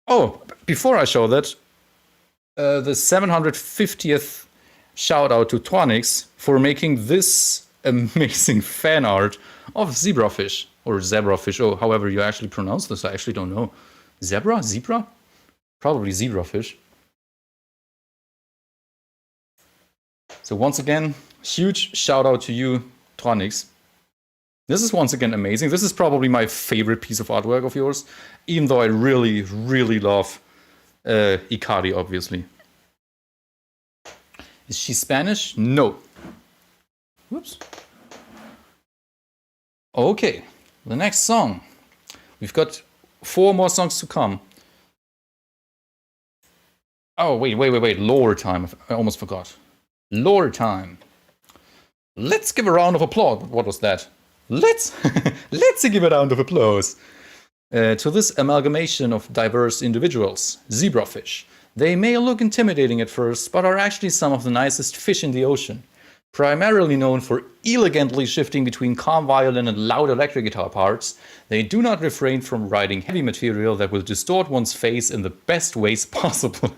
Oh, before I show that, the 750th shout out to Tronix for making this amazing fan art of Zebrafish, or Zebrafish, or however you actually pronounce this. I actually don't know. Zebra? Zebra? Probably Zebrafish. So once again, huge shout out to you, Tronix. This is once again amazing. This is probably my favorite piece of artwork of yours, even though I really, really love Ikari, obviously. Is she Spanish? No. Whoops. Okay, the next song. We've got 4 more songs to come. Oh, wait. Lore time. I almost forgot. Lore time. Let's give a round of applause. What was that? Let's give a round of applause to this amalgamation of diverse individuals, zebrafish. They may look intimidating at first, but are actually some of the nicest fish in the ocean. Primarily known for elegantly shifting between calm violin and loud electric guitar parts, they do not refrain from writing heavy material that will distort one's face in the best ways possible.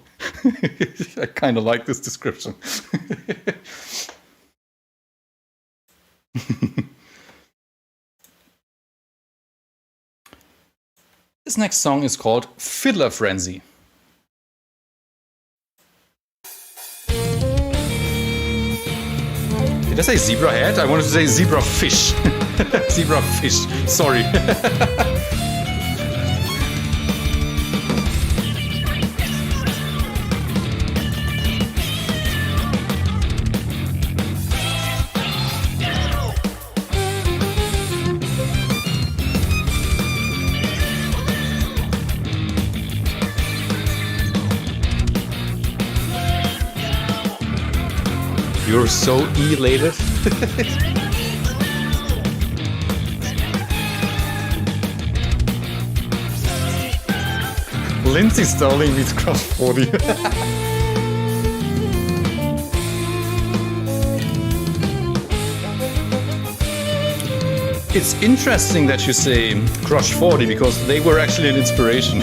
I kind of like this description. This next song is called Fiddler Frenzy. Did I say zebra head? I wanted to say zebra fish. Zebra fish, sorry. You're so elated. Lindsay Starling meets Cross 40. It's interesting that you say Crush 40 because they were actually an inspiration.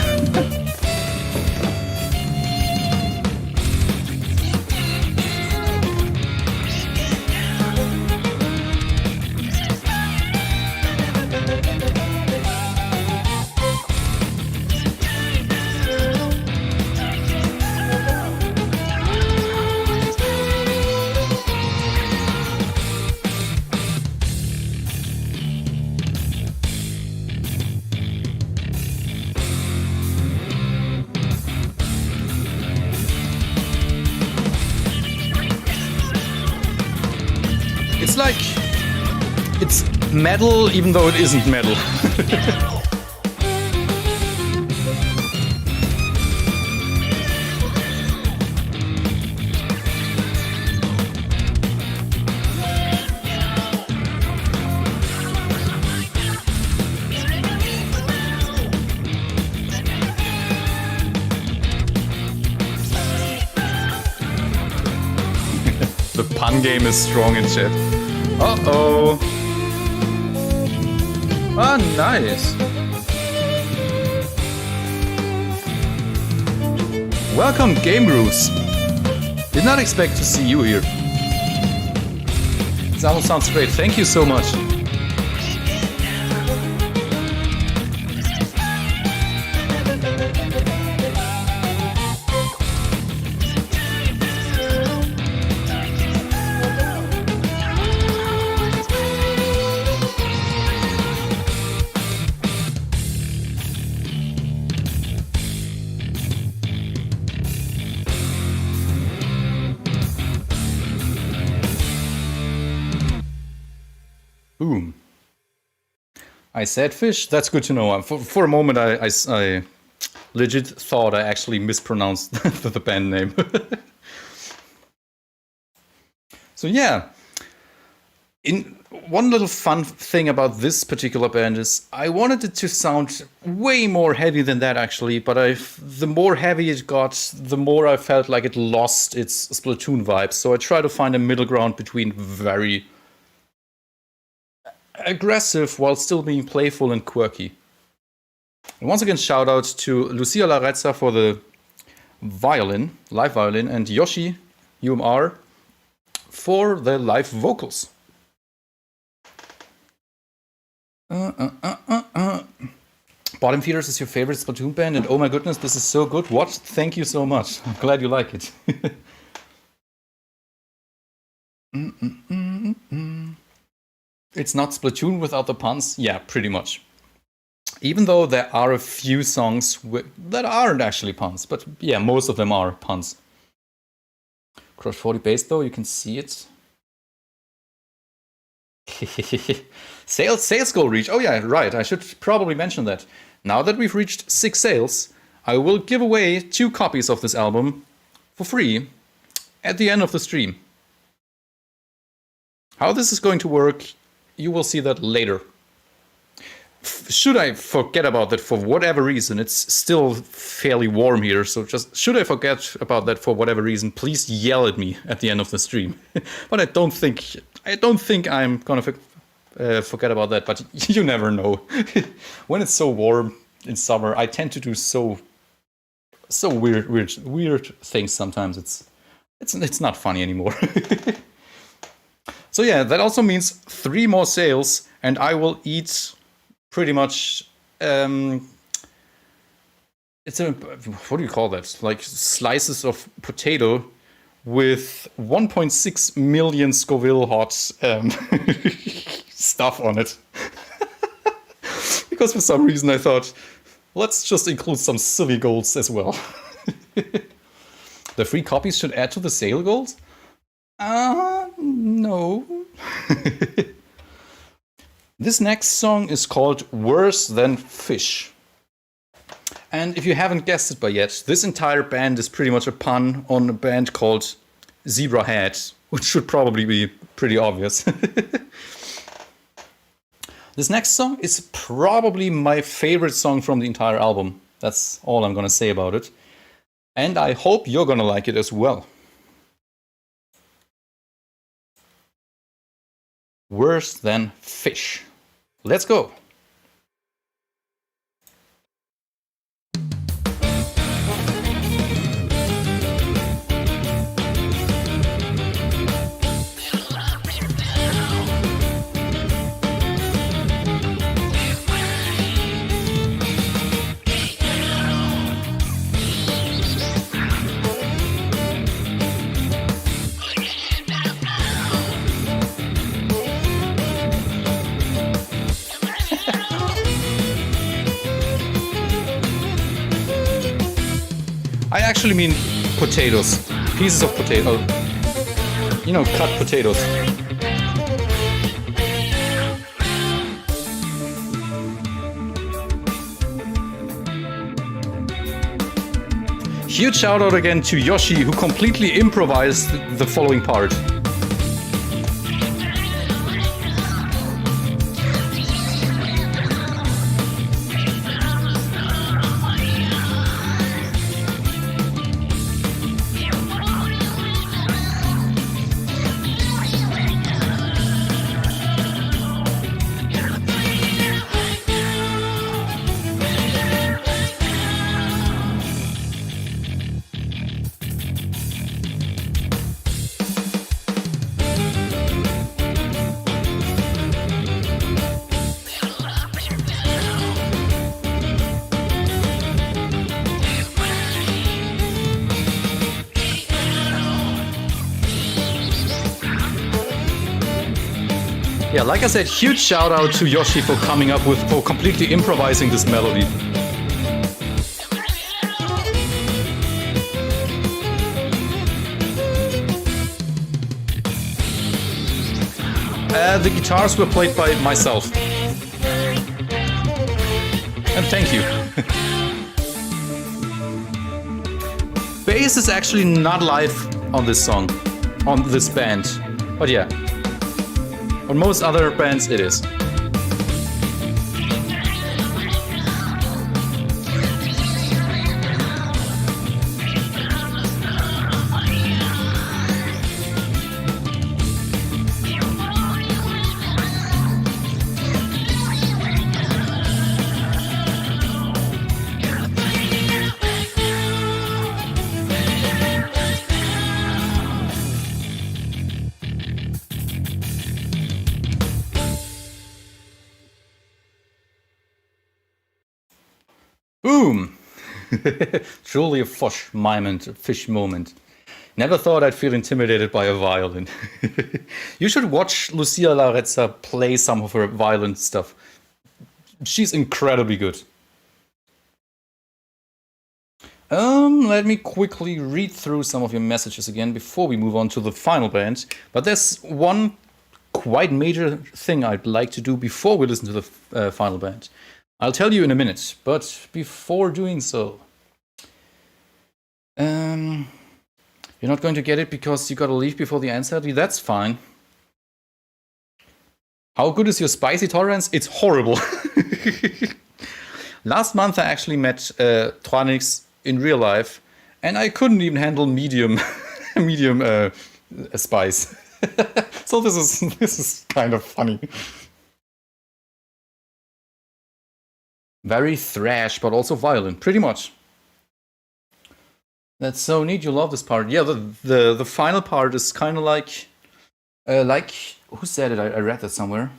It's like, it's metal even though it isn't metal. The pun game is strong in chat. Uh-oh. Ah, nice. Welcome, Game Grooves. Did not expect to see you here. This album sounds great. Thank you so much. Boom. I said fish. That's good to know. For a moment, I legit thought I actually mispronounced the band name. So yeah, one little fun thing about this particular band is I wanted it to sound way more heavy than that actually, but the more heavy it got, the more I felt like it lost its Splatoon vibes. So I tried to find a middle ground between very aggressive while still being playful and quirky. And once again, shout out to Lucia Larezza for the violin, live violin, and Yoshi UMR for the live vocals. Bottom Feeders is your favorite Splatoon band, and oh my goodness, this is so good. What? Thank you so much. I'm glad you like it. It's not Splatoon without the puns? Yeah, pretty much. Even though there are a few songs that aren't actually puns, but yeah, most of them are puns. Crush 40 bass though, you can see it. Sales goal reach. Oh yeah, right, I should probably mention that. Now that we've reached 6 sales, I will give away 2 copies of this album for free at the end of the stream. How this is going to work, you will see that later. Should I forget about that for whatever reason, it's still fairly warm here, so just should I forget about that for whatever reason, please yell at me at the end of the stream. But I don't think I'm gonna forget about that, but you never know. When it's so warm in summer, I tend to do so weird things sometimes. It's not funny anymore. So yeah, that also means 3 more sales, and I will eat pretty much, it's a, what do you call that? Like slices of potato with 1.6 million Scoville hot stuff on it. Because for some reason I thought, let's just include some silly goals as well. The free copies should add to the sale goals? No. This next song is called Worse Than Fish. And if you haven't guessed it by yet, this entire band is pretty much a pun on a band called Zebrahead, which should probably be pretty obvious. This next song is probably my favorite song from the entire album. That's all I'm gonna say about it. And I hope you're gonna like it as well. Worse Than Fish. Let's go. I actually mean potatoes. Pieces of potato. You know, cut potatoes. Huge shout out again to Yoshi, who completely improvised the following part. Yeah, like I said, huge shout out to Yoshi for completely improvising this melody. The guitars were played by myself. And thank you. Bass is actually not live on this song, on this band. But yeah. On most other bands, it is. Boom! Truly a fish moment. Never thought I'd feel intimidated by a violin. You should watch Lucia Larezza play some of her violin stuff. She's incredibly good. Let me quickly read through some of your messages again before we move on to the final band. But there's one quite major thing I'd like to do before we listen to the final band. I'll tell you in a minute, but before doing so... You're not going to get it because you gotta leave before the answer? That's fine. How good is your spicy tolerance? It's horrible. Last month I actually met Tronix in real life, and I couldn't even handle medium spice. So this is kind of funny. Very thrash, but also violent, pretty much. That's so neat. You love this part. Yeah, the final part is kind of like who said it? I read that somewhere.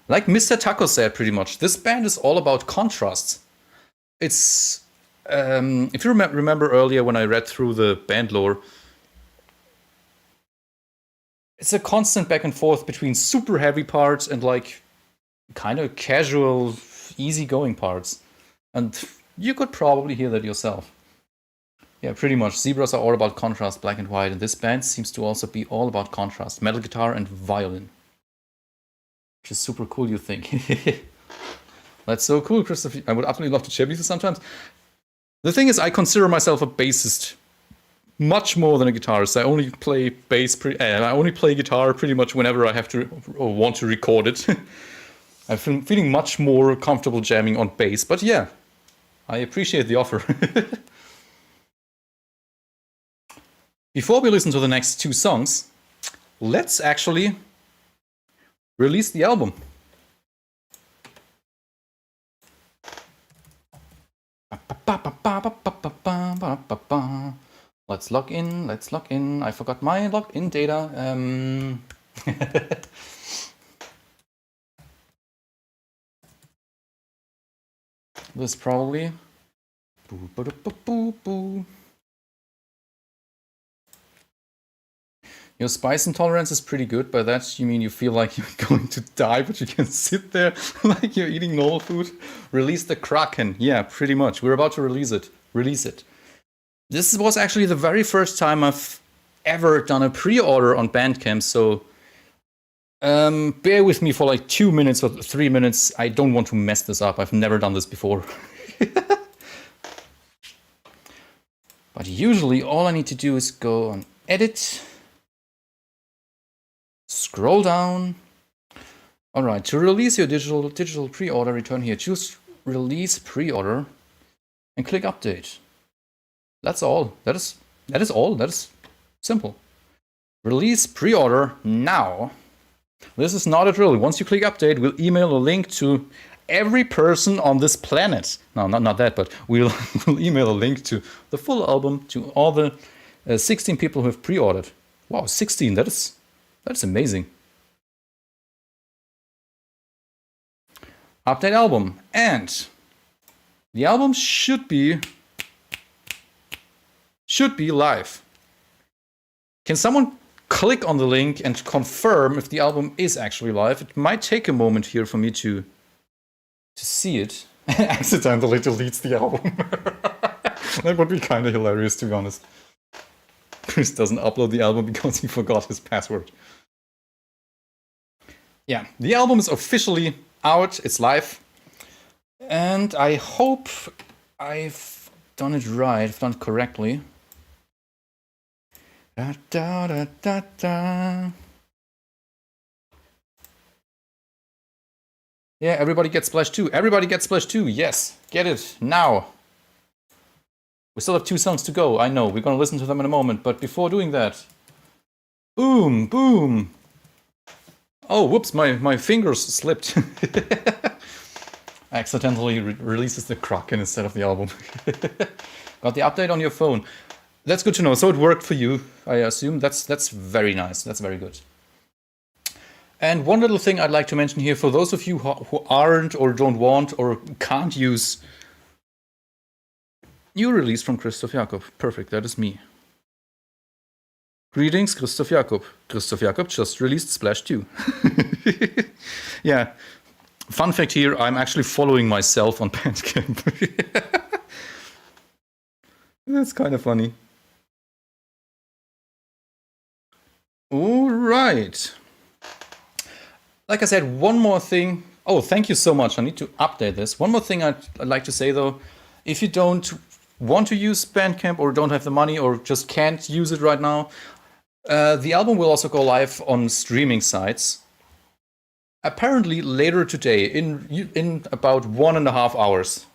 Like Mr. Taco said, pretty much. This band is all about contrasts. It's if you remember earlier when I read through the band lore, it's a constant back and forth between super heavy parts and like kind of casual, easygoing parts. And you could probably hear that yourself. Yeah, pretty much. Zebras are all about contrast, black and white, and this band seems to also be all about contrast, metal guitar and violin. Which is super cool, you think. That's so cool, Christopher. I would absolutely love to chat with you sometimes. The thing is, I consider myself a bassist much more than a guitarist. I only play I only play guitar pretty much whenever I have to or want to record it. I'm feeling much more comfortable jamming on bass, but yeah, I appreciate the offer. Before we listen to the next two songs, let's actually release the album. Let's log in. I forgot my login data. This probably. Your spice intolerance is pretty good. By that, you mean you feel like you're going to die, but you can sit there like you're eating normal food? Release the Kraken. Yeah, pretty much. We're about to release it. This was actually the very first time I've ever done a pre-order on Bandcamp, so bear with me for like 2 minutes or 3 minutes. I don't want to mess this up. I've never done this before. But usually all I need to do is go on Edit, scroll down. All right, to release your digital pre-order, return here. Choose Release Pre-order and click Update. That's all. That is all. That is simple. Release pre-order now. This is not a drill. Once you click Update, we'll email a link to every person on this planet. No, not that, but we'll email a link to the full album to all the 16 people who have pre-ordered. Wow, 16. That's amazing. Update album, and the album should be live. Can someone click on the link and confirm if the album is actually live? It might take a moment here for me to see it. Accidentally deletes the album. That would be kind of hilarious, to be honest. Chris doesn't upload the album because he forgot his password. Yeah, the album is officially out. It's live. And I hope I've done it right. I've done it correctly. Da, da, da, da, da. Yeah, everybody gets Splash 2. Everybody gets Splash 2. Yes, get it now. We still have 2 songs to go. I know, we're gonna listen to them in a moment. But before doing that... Boom, boom. Oh, whoops, my fingers slipped. Accidentally releases the Kraken instead of the album. Got the update on your phone. That's good to know. So it worked for you, I assume. That's very nice. That's very good. And one little thing I'd like to mention here, for those of you who aren't or don't want or can't use New release from Christoph Jakob. Perfect, that is me. Greetings, Christoph Jakob. Christoph Jakob just released Splash 2. Yeah. Fun fact here, I'm actually following myself on Bandcamp. That's kind of funny. All right. Like I said, one more thing. Oh, thank you so much. I need to update this. One more thing I'd like to say, though. If you don't want to use Bandcamp or don't have the money or just can't use it right now, the album will also go live on streaming sites. Apparently later today, in about 1.5 hours.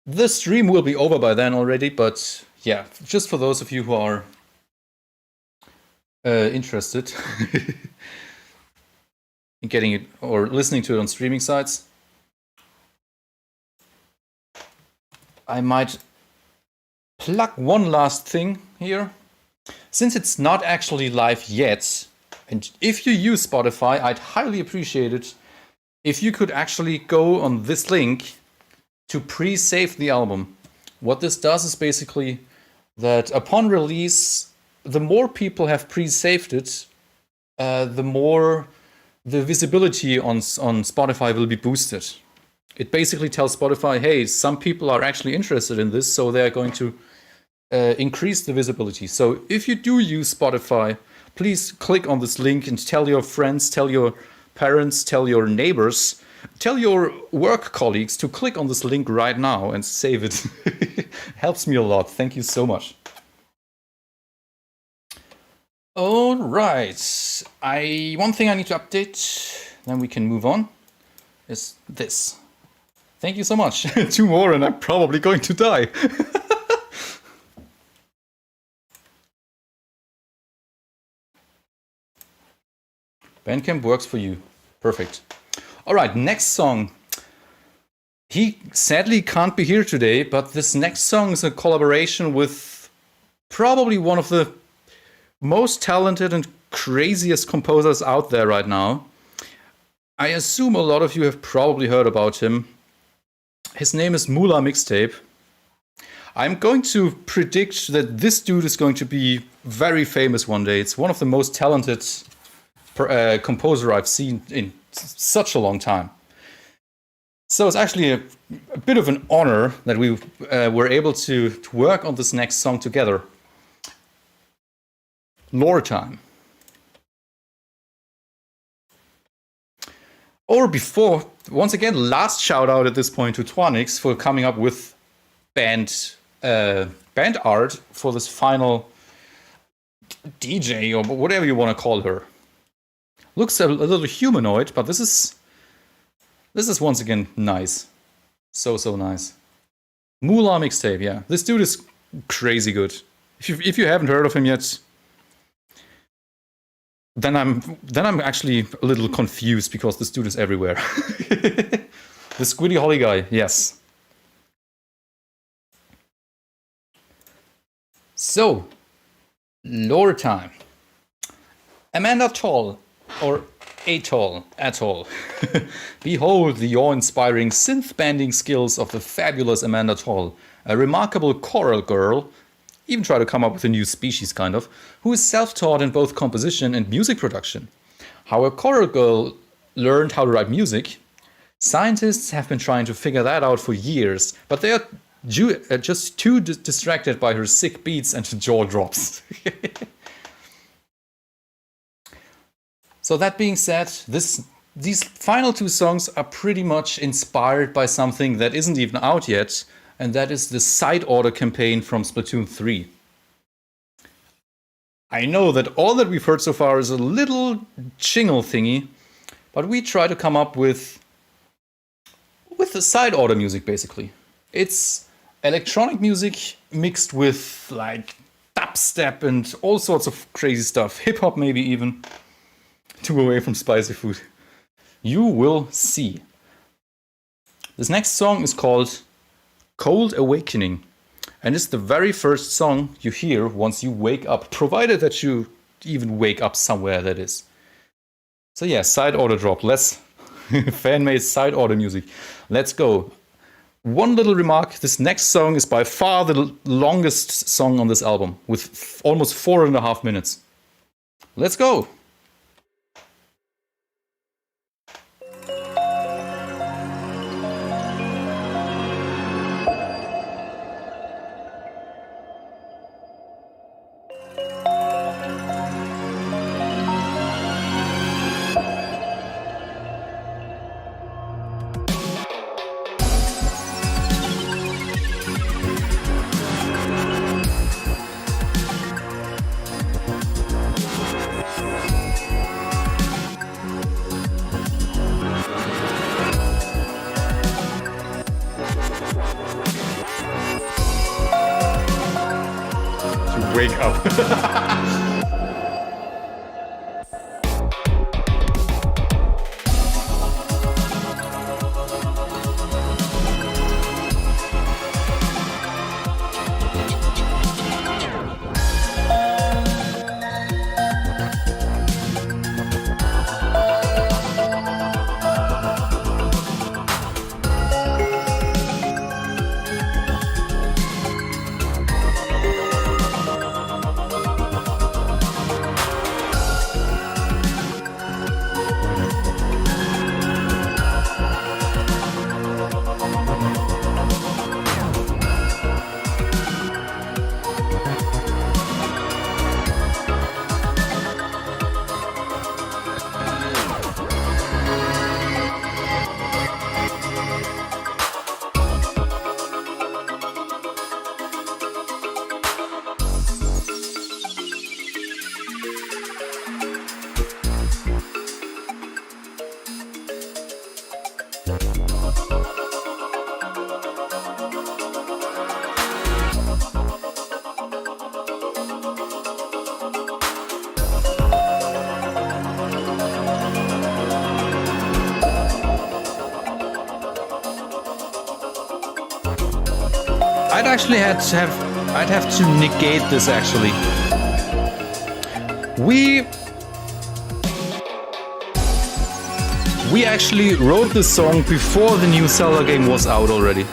The stream will be over by then already, but yeah, just for those of you who are interested in getting it or listening to it on streaming sites, I might plug one last thing here. Since it's not actually live yet, and if you use Spotify, I'd highly appreciate it if you could actually go on this link to pre-save the album. What this does is basically that upon release, the more people have pre-saved it, the more the visibility on Spotify will be boosted. It basically tells Spotify, hey, some people are actually interested in this, so they're going to increase the visibility. So if you do use Spotify, please click on this link and tell your friends, tell your parents, tell your neighbors, tell your work colleagues to click on this link right now and save it. Helps me a lot. Thank you so much. All right. One thing I need to update, then we can move on, is this. Thank you so much. 2 more and I'm probably going to die. Bandcamp works for you. Perfect. All right, next song. He sadly can't be here today, but this next song is a collaboration with probably one of the most talented and craziest composers out there right now. I assume a lot of you have probably heard about him. His name is Mula Mixtape. I'm going to predict that this dude is going to be very famous one day. It's one of the most talented composer I've seen in such a long time. So it's actually a bit of an honor that we were able to work on this next song together. Lore time. Or before, once again, last shout out at this point to Twanix for coming up with band art for this final DJ or whatever you want to call her. Looks a little humanoid, but this is once again nice. So nice. Mula Mixtape, yeah. This dude is crazy good. If you haven't heard of him yet, then I'm actually a little confused because this dude is everywhere. The Squiddy Holly guy, yes. So, lore time. Amanda Atoll, or Atoll. Behold the awe-inspiring synth-banding skills of the fabulous Amanda Atoll, a remarkable choral girl, even try to come up with a new species kind of, who is self-taught in both composition and music production. How a choral girl learned how to write music, scientists have been trying to figure that out for years, but they are just too distracted by her sick beats and jaw drops. So that being said, these final 2 songs are pretty much inspired by something that isn't even out yet, and that is the side order campaign from Splatoon 3. I know that all that we've heard so far is a little jingle thingy, but we try to come up with the side order music basically. It's electronic music mixed with like dubstep and all sorts of crazy stuff, hip hop maybe even, to go away from spicy food. You will see. This next song is called Cold Awakening, and it's the very first song you hear once you wake up, provided that you even wake up somewhere, that is. So yeah, side order drop. Let's fan-made side order music. Let's go. One little remark, this next song is by far the longest song on this album, with almost 4.5 minutes. Let's go! Wake up. I'd have to negate this actually. We actually wrote this song before the new Zelda game was out already.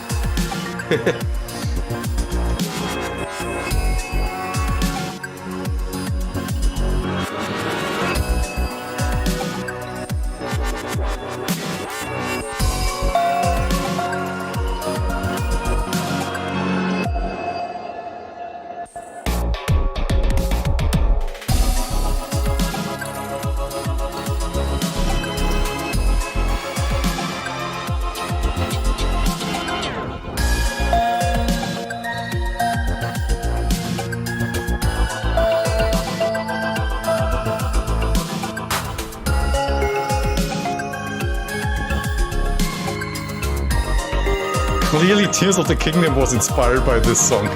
Clearly, Tears of the Kingdom was inspired by this song.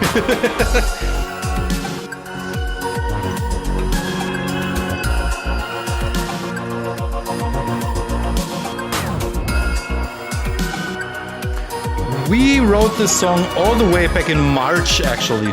We wrote this song all the way back in March, actually.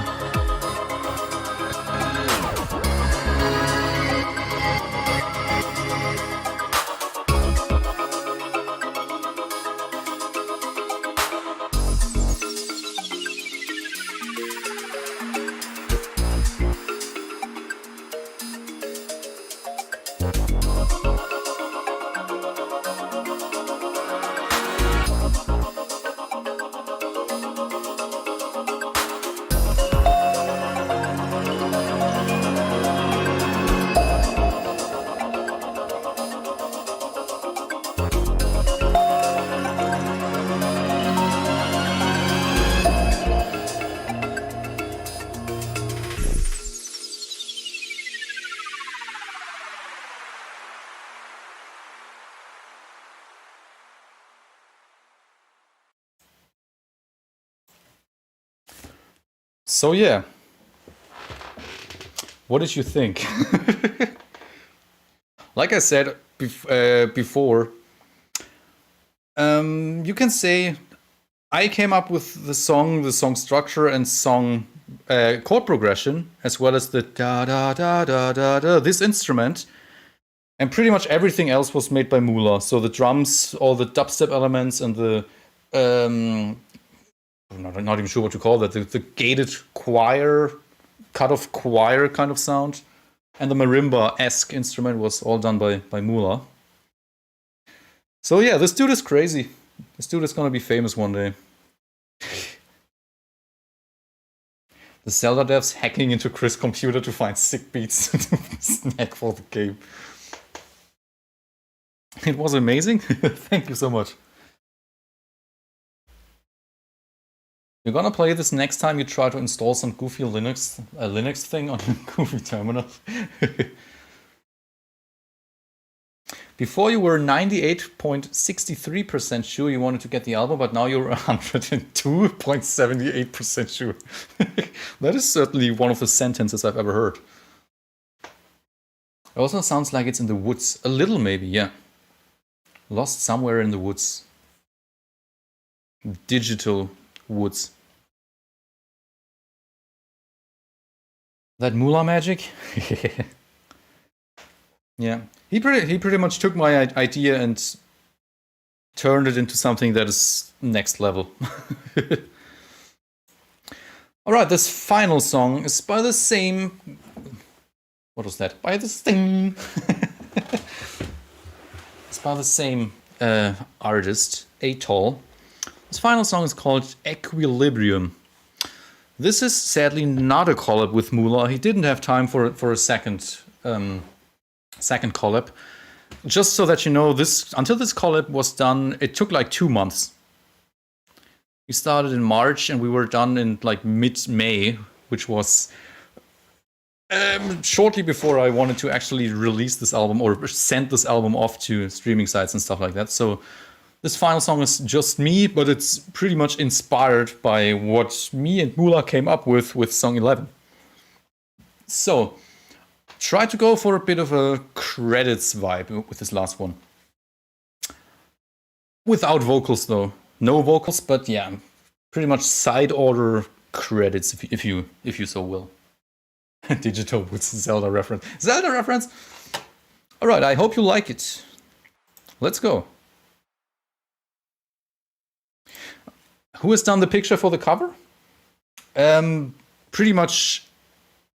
So yeah, what did you think? Like I said before, you can say I came up with the song structure and song chord progression, as well as the da da da da da da, this instrument, and pretty much everything else was made by Mula. So the drums, all the dubstep elements, and the I'm not even sure what to call that, the gated choir, cut-off choir kind of sound. And the marimba-esque instrument was all done by Mula. So yeah, this dude is crazy. This dude is gonna be famous one day. The Zelda devs hacking into Chris' computer to find sick beats to snack for the game. It was amazing. Thank you so much. You're gonna play this next time you try to install some goofy Linux thing on a goofy terminal. Before you were 98.63% sure you wanted to get the album, but now you're 102.78% sure. That is certainly one of the sentences I've ever heard. It also sounds like it's in the woods. A little maybe, yeah. Lost somewhere in the woods. Digital woods. That Mula magic? Yeah. He pretty much took my idea and turned it into something that is next level. Alright, this final song is by the same... What was that? By the same... It's by the same artist, Atoll. This final song is called Equilibrium. This is sadly not a collab with Mula. He didn't have time for a second collab. Just so that you know, until this collab was done, it took like 2 months. We started in March and we were done in like mid-May, which was shortly before I wanted to actually release this album or send this album off to streaming sites and stuff like that. So this final song is just me, but it's pretty much inspired by what me and Mula came up with song 11. So try to go for a bit of a credits vibe with this last one. Without vocals though. No vocals, but yeah, pretty much side order credits if you so will. Digital with Zelda reference. Zelda reference! Alright, I hope you like it. Let's go. Who has done the picture for the cover? Pretty much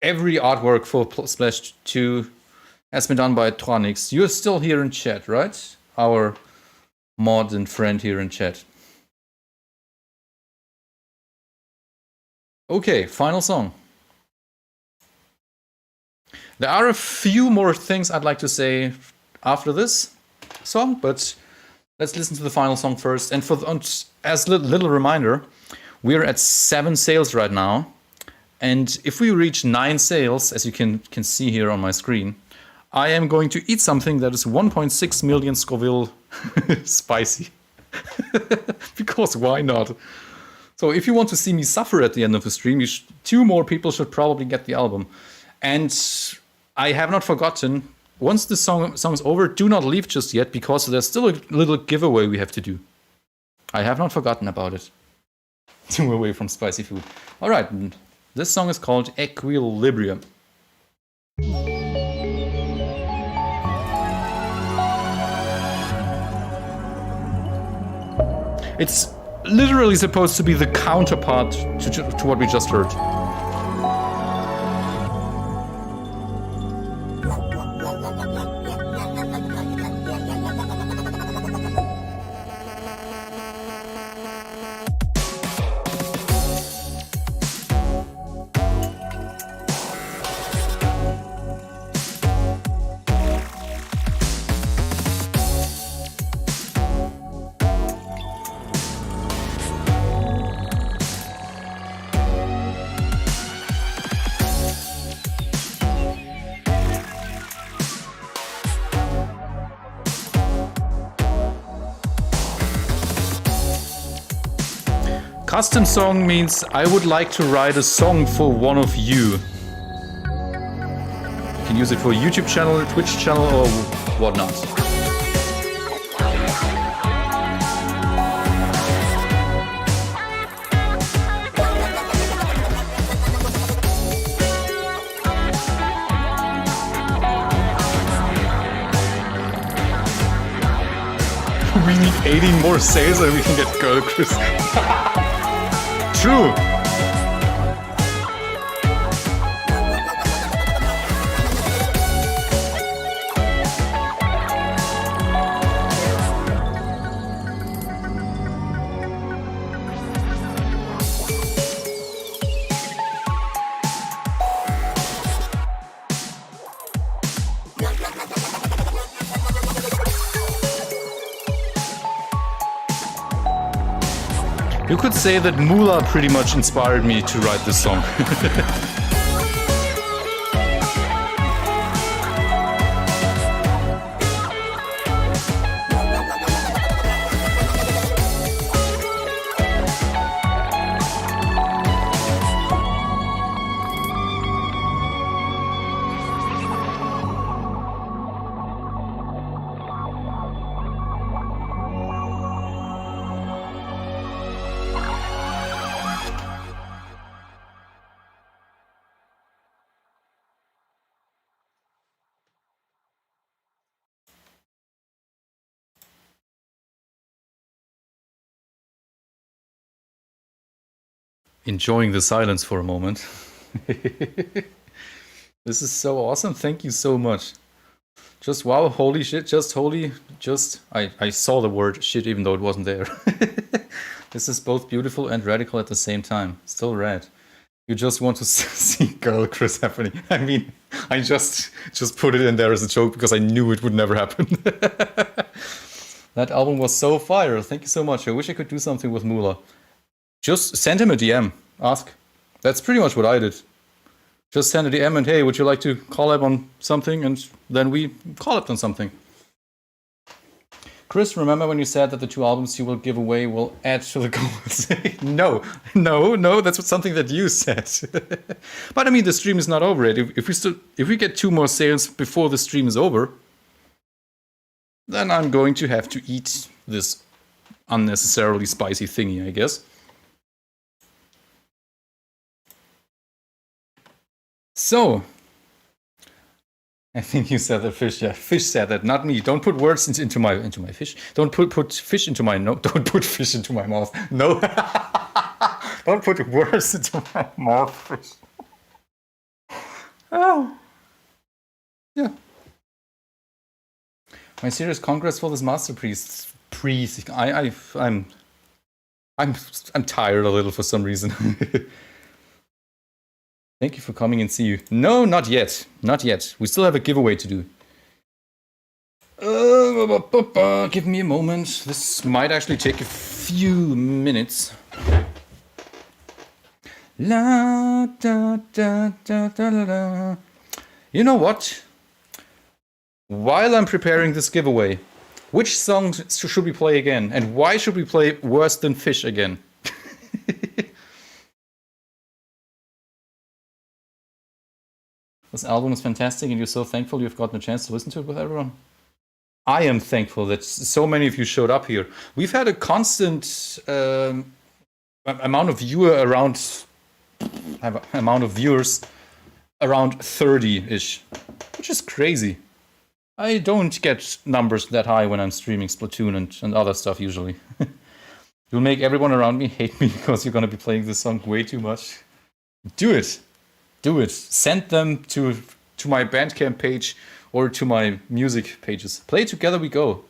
every artwork for Splash 2 has been done by Tronix. You're still here in chat, right? Our mod and friend here in chat. Okay, final song. There are a few more things I'd like to say after this song, but let's listen to the final song first. And as a little reminder, we're at 7 sales right now. And if we reach 9 sales, as you can see here on my screen, I am going to eat something that is 1.6 million Scoville spicy. Because why not? So if you want to see me suffer at the end of the stream, 2 more people should probably get the album. And I have not forgotten, once the song is over, do not leave just yet, because there's still a little giveaway we have to do. I have not forgotten about it. 2 away from spicy food. Alright, this song is called Equilibrium. It's literally supposed to be the counterpart to what we just heard. Custom song means I would like to write a song for one of you. You can use it for a YouTube channel, Twitch channel, or whatnot. We need 80 more sales and we can get Girl Chris. true. You could say that Mula pretty much inspired me to write this song. Enjoying the silence for a moment. This is so awesome. Thank you so much. Just wow, holy shit, just holy, just... I saw the word shit even though it wasn't there. This is both beautiful and radical at the same time. Still rad. You just want to see Girl Chris happening. I mean, I just put it in there as a joke because I knew it would never happen. That album was so fire. Thank you so much. I wish I could do something with Mula. Just send him a DM. Ask. That's pretty much what I did. Just send a DM and, hey, would you like to collab on something? And then we collabed on something. Chris, remember when you said that the 2 albums you will give away will add to the goals? No, that's something that you said. But I mean, the stream is not over yet. If we get 2 more sales before the stream is over, then I'm going to have to eat this unnecessarily spicy thingy, I guess. So, I think you said that fish. Yeah, fish said that, not me. Don't put words into my fish. Don't put fish into my no. Don't put fish into my mouth. No. Don't put words into my mouth, fish. Oh. Yeah. My serious congrats for this masterpiece. I'm tired a little for some reason. Thank you for coming and see you. No, not yet. Not yet. We still have a giveaway to do. Give me a moment. This might actually take a few minutes. La da da da da da. You know what? While I'm preparing this giveaway, which songs should we play again? And why should we play Worse Than Fish again? This album is fantastic and you're so thankful you've gotten a chance to listen to it with everyone. I am thankful that so many of you showed up here. We've had a constant amount of viewers around 30-ish, which is crazy. I don't get numbers that high when I'm streaming Splatoon and other stuff usually. You'll make everyone around me hate me because you're going to be playing this song way too much. Do it. Do it. Send them to my Bandcamp page or to my music pages. Play Together We Go.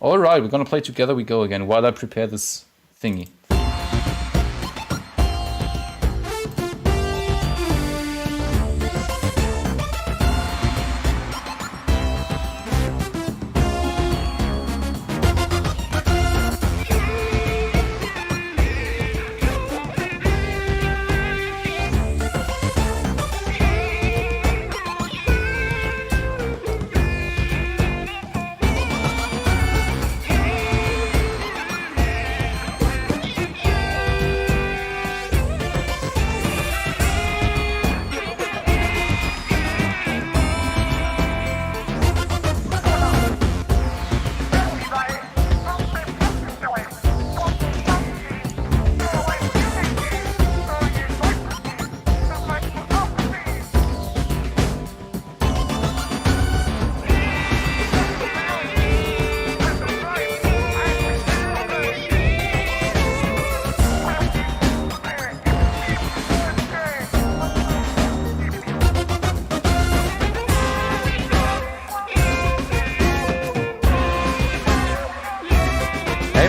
All right, we're going to play Together We Go again while I prepare this thingy.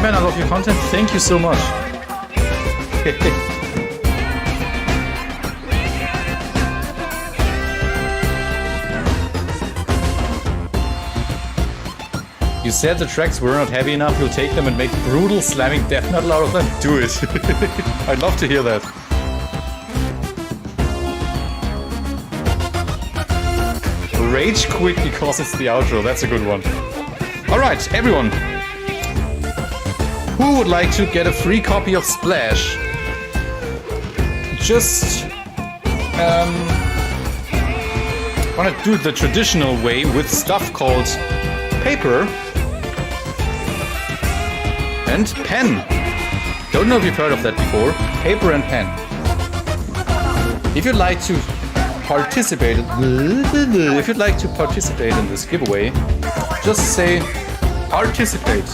man, I love your content. Thank you so much. You said the tracks were not heavy enough. You'll take them and make brutal slamming death metal out of them? Do it. I'd love to hear that. Rage quit because it's the outro. That's a good one. Alright, everyone. Who would like to get a free copy of Splash? Just wanna do it the traditional way with stuff called paper and pen. Don't know if you've heard of that before. Paper and pen. If you'd like to participate in this giveaway, just say participate.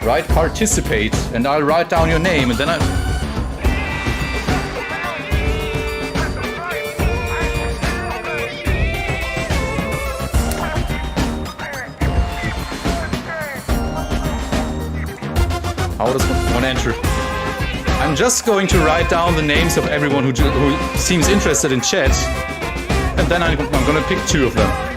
Write participate and I'll write down your name and then how does one enter? I'm just going to write down the names of everyone who seems interested in chat, and then I'm going to pick 2 of them.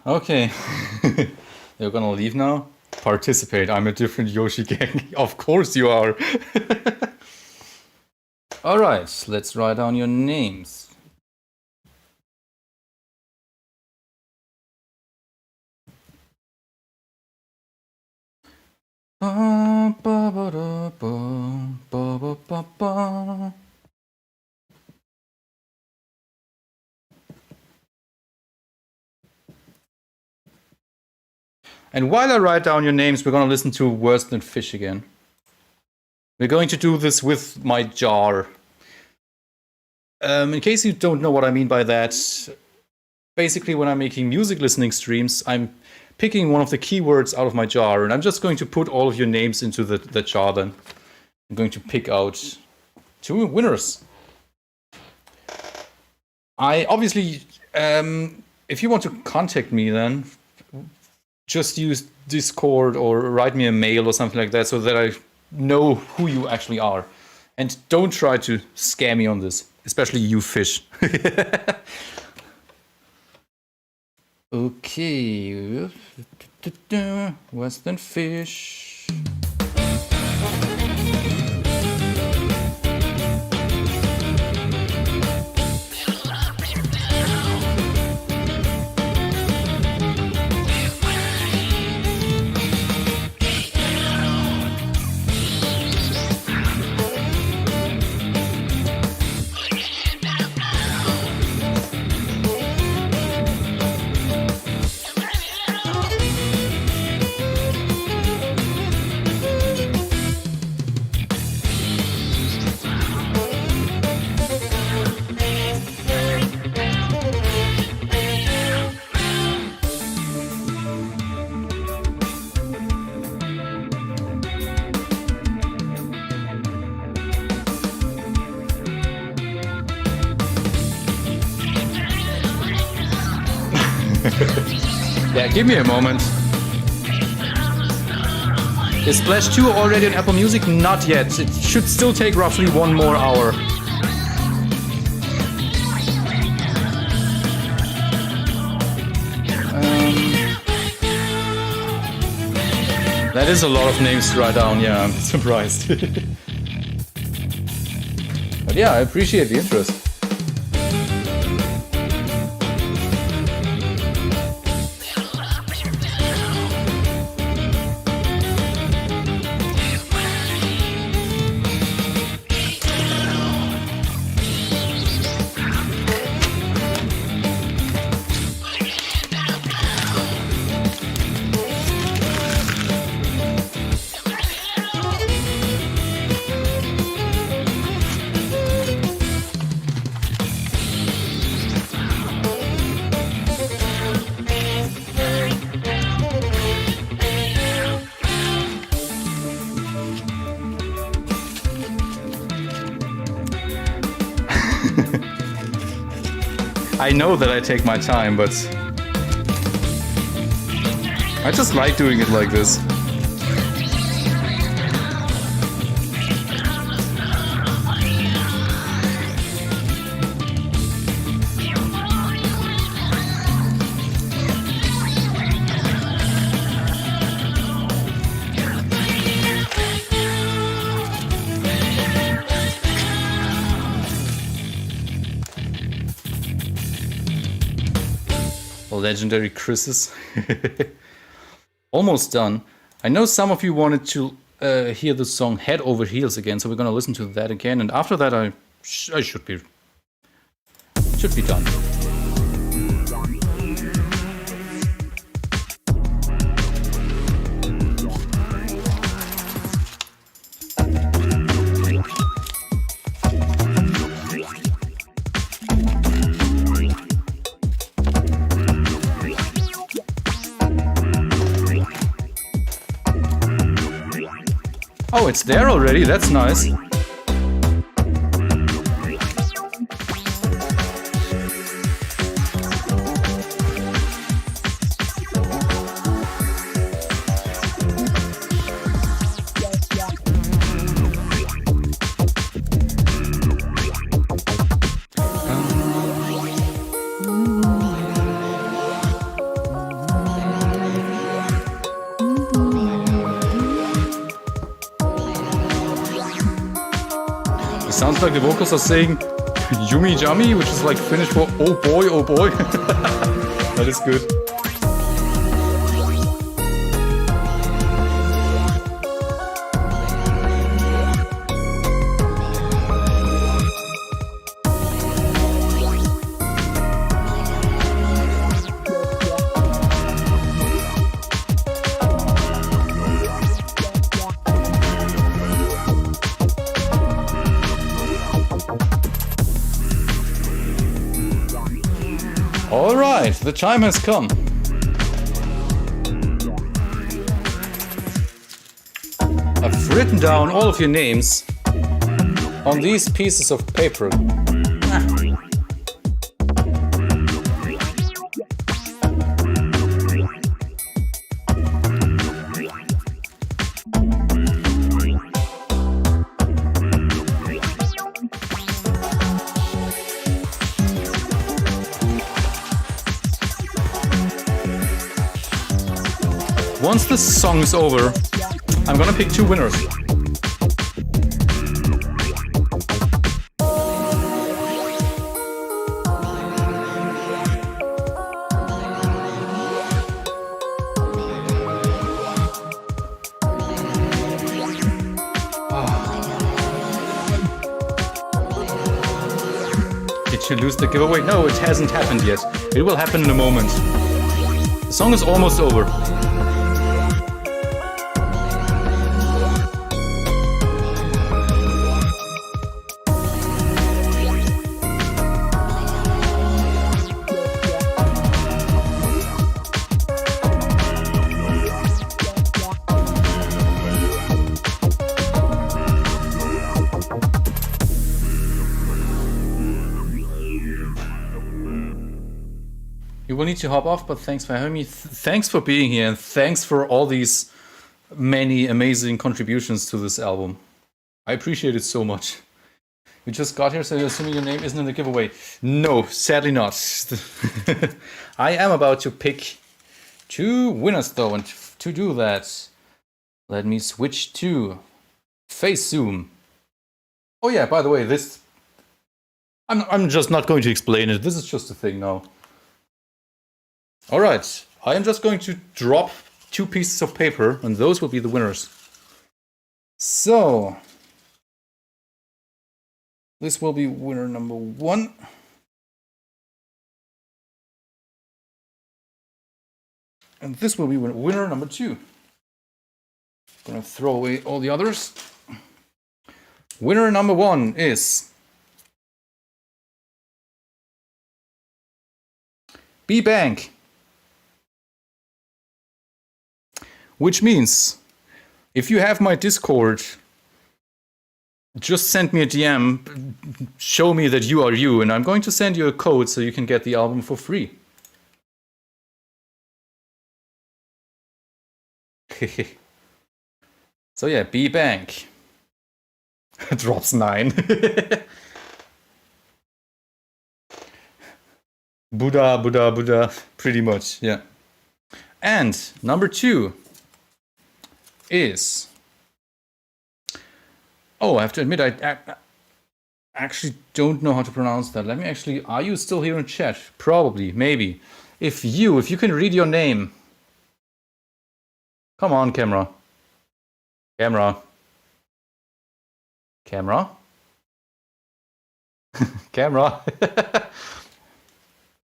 Okay, you're gonna leave now? Participate, I'm a different Yoshi gang. Of course you are. Alright, let's write down your names. Ba, ba, ba, da, ba, ba, ba, ba, ba. And while I write down your names, we're going to listen to Worse Than Fish again. We're going to do this with my jar. In case you don't know what I mean by that, basically when I'm making music listening streams, I'm picking one of the keywords out of my jar, and I'm just going to put all of your names into the jar then. I'm going to pick out 2 winners. I obviously, if you want to contact me then, just use Discord or write me a mail or something like that so that I know who you actually are. And don't try to scam me on this, especially you fish. Okay. Worse Than Fish. Yeah, give me a moment. Is Splash 2 already on Apple Music? Not yet. It should still take roughly 1 more hour. That is a lot of names to write down, yeah, I'm surprised. But yeah, I appreciate the interest. I know that I take my time, but I just like doing it like this. Legendary Chris's. Almost done. I know some of you wanted to hear the song Head Over Heels again, so we're gonna listen to that again, and after that I should be done. Oh, it's there already, that's nice. Sounds like the vocals are saying Yumi Jummy, which is like Finnish for oh boy, oh boy. That is good. Alright, the time has come. I've written down all of your names on these pieces of paper. Once this song is over, I'm gonna pick 2 winners. Did you lose the giveaway? No, it hasn't happened yet. It will happen in a moment. The song is almost over. You will need to hop off, but thanks for having me. Thanks for being here, and thanks for all these many amazing contributions to this album. I appreciate it so much. You just got here, so assuming your name isn't in the giveaway. No, sadly not. I am about to pick 2 winners though, and to do that, let me switch to face zoom. Oh yeah, by the way, this... I'm just not going to explain it. This is just a thing now. Alright, I am just going to drop 2 pieces of paper, and those will be the winners. So, this will be winner number 1. And this will be winner number 2. Gonna throw away all the others. Winner number 1 is B-Bank. Which means, if you have my Discord, just send me a DM, show me that you are you, and I'm going to send you a code so you can get the album for free. So yeah, B-Bank. Drops 9. Buddha, pretty much, yeah. And number 2 is... Oh, I have to admit, I actually don't know how to pronounce that. Let me actually... Are you still here in chat? Probably, maybe. If you can read your name... Come on, camera. Camera. Camera. Camera.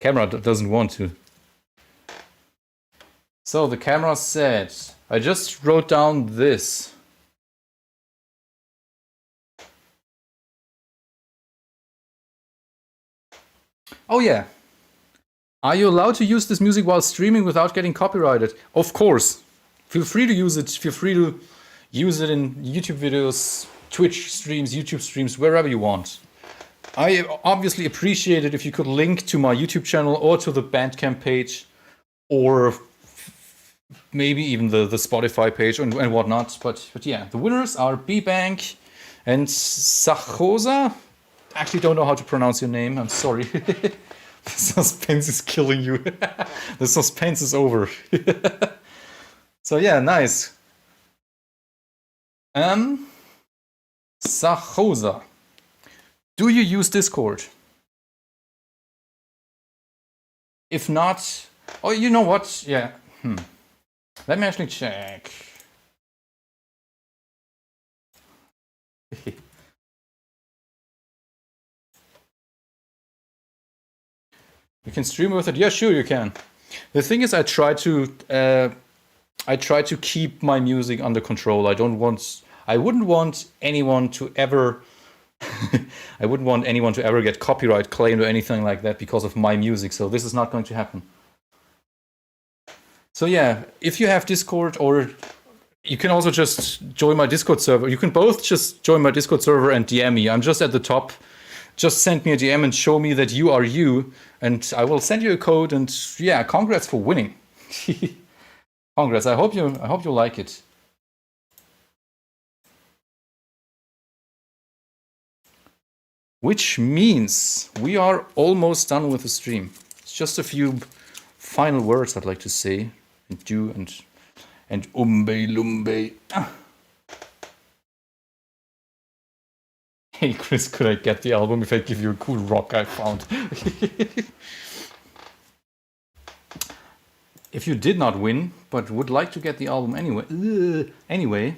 Camera doesn't want to. So the camera said, I just wrote down this. Oh yeah. Are you allowed to use this music while streaming without getting copyrighted? Of course. Feel free to use it. Feel free to use it in YouTube videos, Twitch streams, YouTube streams, wherever you want. I obviously appreciate it if you could link to my YouTube channel or to the Bandcamp page, or maybe even the Spotify page and whatnot. But yeah, the winners are B-Bank and Sachosa. Actually don't know how to pronounce your name. I'm sorry. The suspense is killing you. The suspense is over. So yeah, nice. Sachosa. Do you use Discord? If not, oh, you know what? Yeah. Let me actually check. You can stream with it. Yeah, sure you can. The thing is, I try to keep my music under control. I wouldn't want anyone to ever. I wouldn't want anyone to ever get copyright claimed or anything like that because of my music. So this is not going to happen. So yeah, if you have Discord, or you can also just join my Discord server. You can both just join my Discord server and DM me. I'm just at the top. Just send me a DM and show me that you are you, and I will send you a code. And yeah, congrats for winning. Congrats. I hope you like it. Which means we are almost done with the stream. It's just a few final words I'd like to say and do and umbe lumbe. Hey Chris, could I get the album if I give you a cool rock I found? If you did not win, but would like to get the album anyway,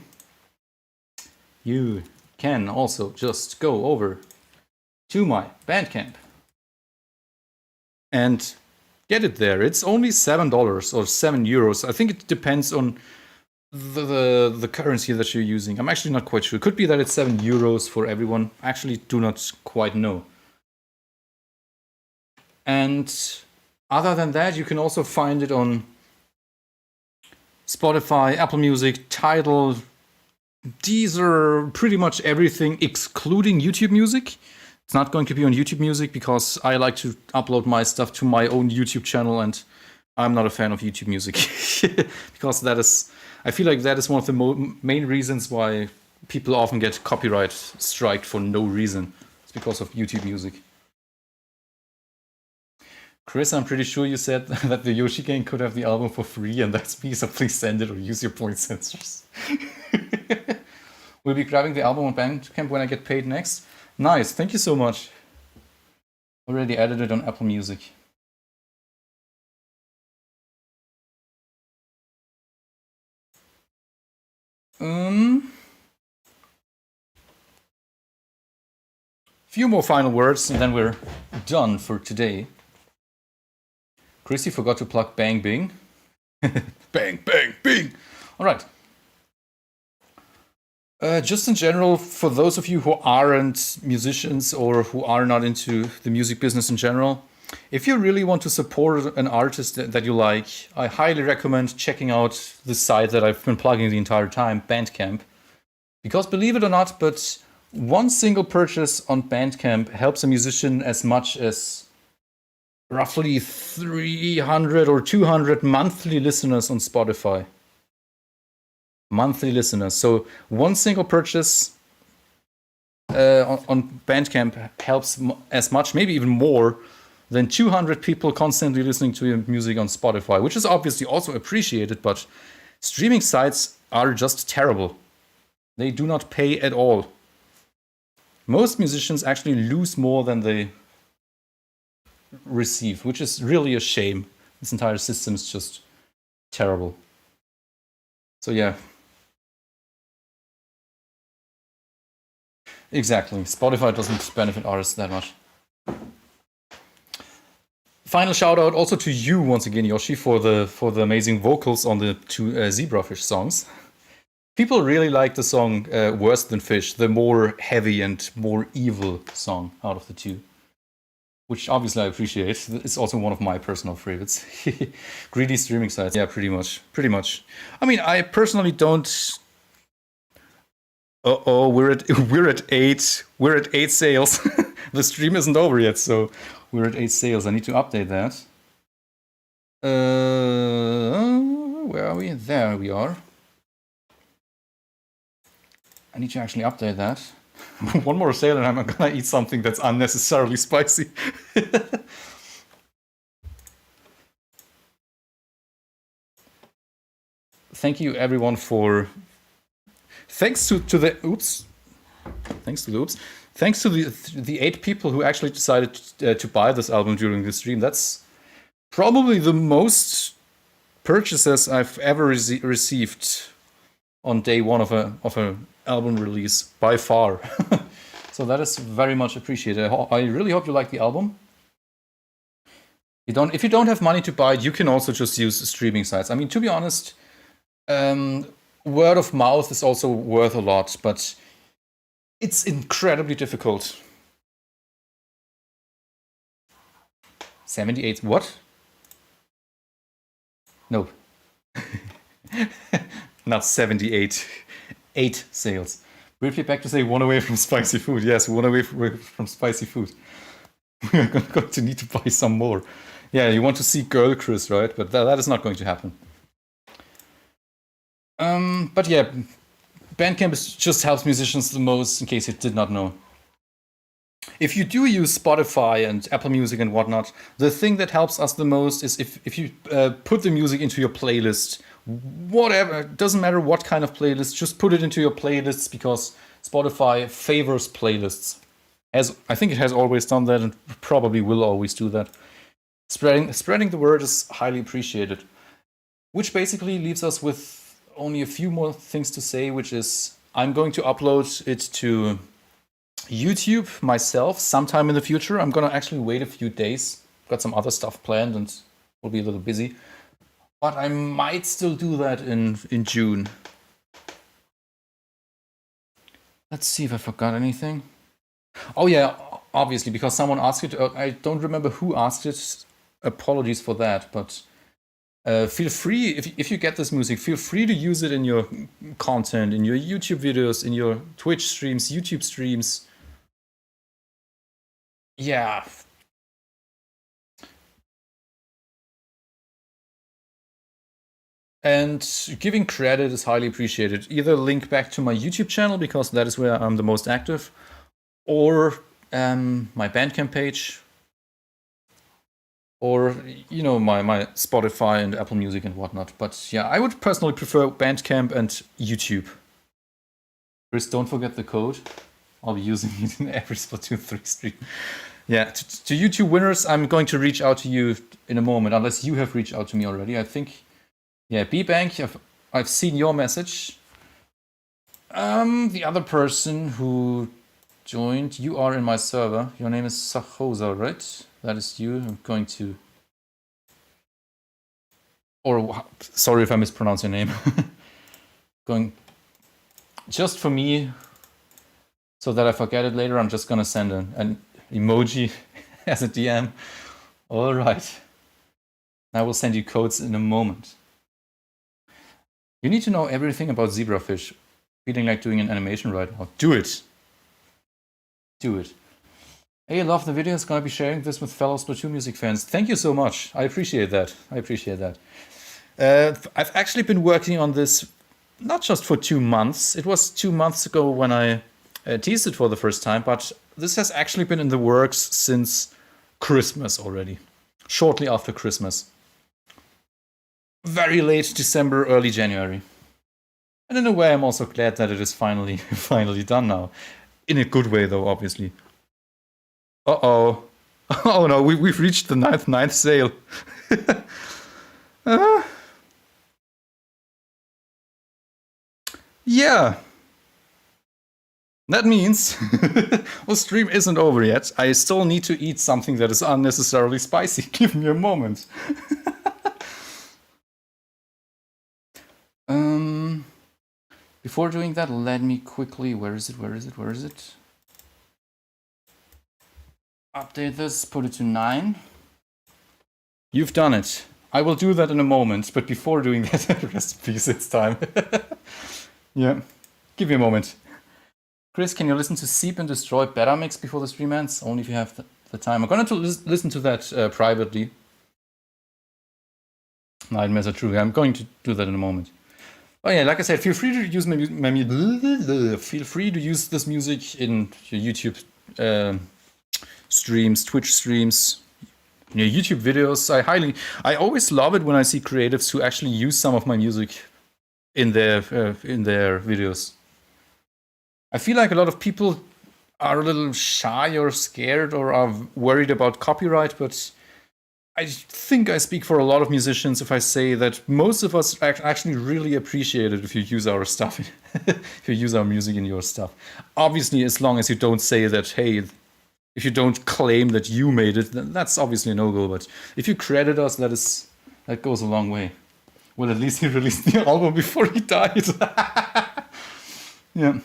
you can also just go over to my Bandcamp and get it there. It's only $7 or €7. I think it depends on the currency that you're using. I'm actually not quite sure. It could be that it's €7 for everyone. I actually do not quite know. And other than that, you can also find it on Spotify, Apple Music, Tidal, Deezer, pretty much everything excluding YouTube Music. It's not going to be on YouTube Music because I like to upload my stuff to my own YouTube channel, and I'm not a fan of YouTube Music because I feel like that is one of the main reasons why people often get copyright striked for no reason. It's because of YouTube Music. Chris, I'm pretty sure you said that the Yoshi gang could have the album for free, and that's me, so please send it or use your point sensors. We'll be grabbing the album on Bandcamp when I get paid next. Nice, thank you so much. Already added it on Apple Music. Few more final words and then we're done for today. Chrissy forgot to plug Bang Bing. Bang, bang, bing. All right. Just in general, for those of you who aren't musicians or who are not into the music business in general, if you really want to support an artist that you like, I highly recommend checking out the site that I've been plugging the entire time, Bandcamp. Because believe it or not, but one single purchase on Bandcamp helps a musician as much as roughly 300 or 200 monthly listeners on Spotify. Monthly listeners. So one single purchase on Bandcamp helps as much, maybe even more, than 200 people constantly listening to your music on Spotify, which is obviously also appreciated, but streaming sites are just terrible. They do not pay at all. Most musicians actually lose more than they receive, which is really a shame. This entire system is just terrible. So yeah. Exactly. Spotify doesn't benefit artists that much. Final shout out also to you once again, Yoshi, for the amazing vocals on the two Zebrafish songs. People really like the song Worse Than Fish, the more heavy and more evil song out of the two, which obviously I appreciate. It's also one of my personal favorites. Greedy streaming sites, yeah, pretty much. I mean, I personally don't. We're at 8 sales. The stream isn't over yet, so we're at 8 sales. I need to update that. Where are we? There we are. I need to actually update that. One more sale and I'm gonna eat something that's unnecessarily spicy. Thank you everyone for... Thanks to the 8 people who actually decided to buy this album during the stream. That's probably the most purchases I've ever received on day one of a album release by far. So that is very much appreciated. I really hope you like the album. If you don't have money to buy it, you can also just use streaming sites. I mean, to be honest, word of mouth is also worth a lot, but it's incredibly difficult. 78, what? No. Not 78. 8 sales. Briefly back to say 1 away from spicy food. Yes, 1 away from spicy food. We're going to need to buy some more. Yeah, you want to see Girl Chris, right? But that is not going to happen. But yeah, Bandcamp just helps musicians the most, in case you did not know. If you do use Spotify and Apple Music and whatnot, the thing that helps us the most is if you put the music into your playlist, whatever, it doesn't matter what kind of playlist, just put it into your playlists, because Spotify favors playlists. As I think it has always done that and probably will always do that. Spreading the word is highly appreciated. Which basically leaves us with only a few more things to say, which is I'm going to upload it to YouTube myself sometime in the future. I'm gonna actually wait a few days. Got some other stuff planned and will be a little busy. But I might still do that in June. Let's see if I forgot anything. Oh yeah, obviously, because someone asked it. I don't remember who asked it. Apologies for that, but feel free, if you get this music, feel free to use it in your content, in your YouTube videos, in your Twitch streams, YouTube streams. Yeah. And giving credit is highly appreciated. Either link back to my YouTube channel, because that is where I'm the most active, or my Bandcamp page, or my Spotify and Apple Music and whatnot. But yeah, I would personally prefer Bandcamp and YouTube. Chris, don't forget the code. I'll be using it in every Splatoon 3 stream. Yeah, to YouTube winners, I'm going to reach out to you in a moment, unless you have reached out to me already. I think, yeah, B-Bank, I've seen your message. The other person who joined, you are in my server. Your name is Sahoza, right? That is you. I'm going to... Or, sorry if I mispronounce your name. Going... Just for me, so that I forget it later, I'm just gonna send an emoji as a DM. All right. I will send you codes in a moment. You need to know everything about Zebrafish. Feeling like doing an animation right now. Do it. Do it. Hey, I love the videos. Gonna be sharing this with fellow Splatoon music fans. Thank you so much. I appreciate that. I've actually been working on this not just for 2 months. It was 2 months ago when I teased it for the first time, but this has actually been in the works since Christmas already. Shortly after Christmas. Very late December, early January. And in a way, I'm also glad that it is finally done now. In a good way, though, obviously. Uh-oh. Oh no, we've reached the ninth sale. Yeah. That means the stream isn't over yet. I still need to eat something that is unnecessarily spicy. Give me a moment. Before doing that, let me quickly... Where is it? Update this, put it to 9. You've done it. I will do that in a moment, but before doing that, rest in peace, it's time. Yeah, give me a moment. Chris, can you listen to Seep and Destroy Beta Mix before the stream ends? Only if you have the time. I'm going to listen to that privately. Nightmares are true. I'm going to do that in a moment. Oh yeah, like I said, feel free to use feel free to use this music in your YouTube streams, Twitch streams, your YouTube videos. I always love it when I see creatives who actually use some of my music in their videos. I feel like a lot of people are a little shy or scared or are worried about copyright, but I think I speak for a lot of musicians if I say that most of us actually really appreciate it if you use our stuff, if you use our music in your stuff. Obviously, as long as you don't say that, hey, if you don't claim that you made it, then that's obviously a no-go. But if you credit us, that goes a long way. Well, at least he released the album before he died. Yeah.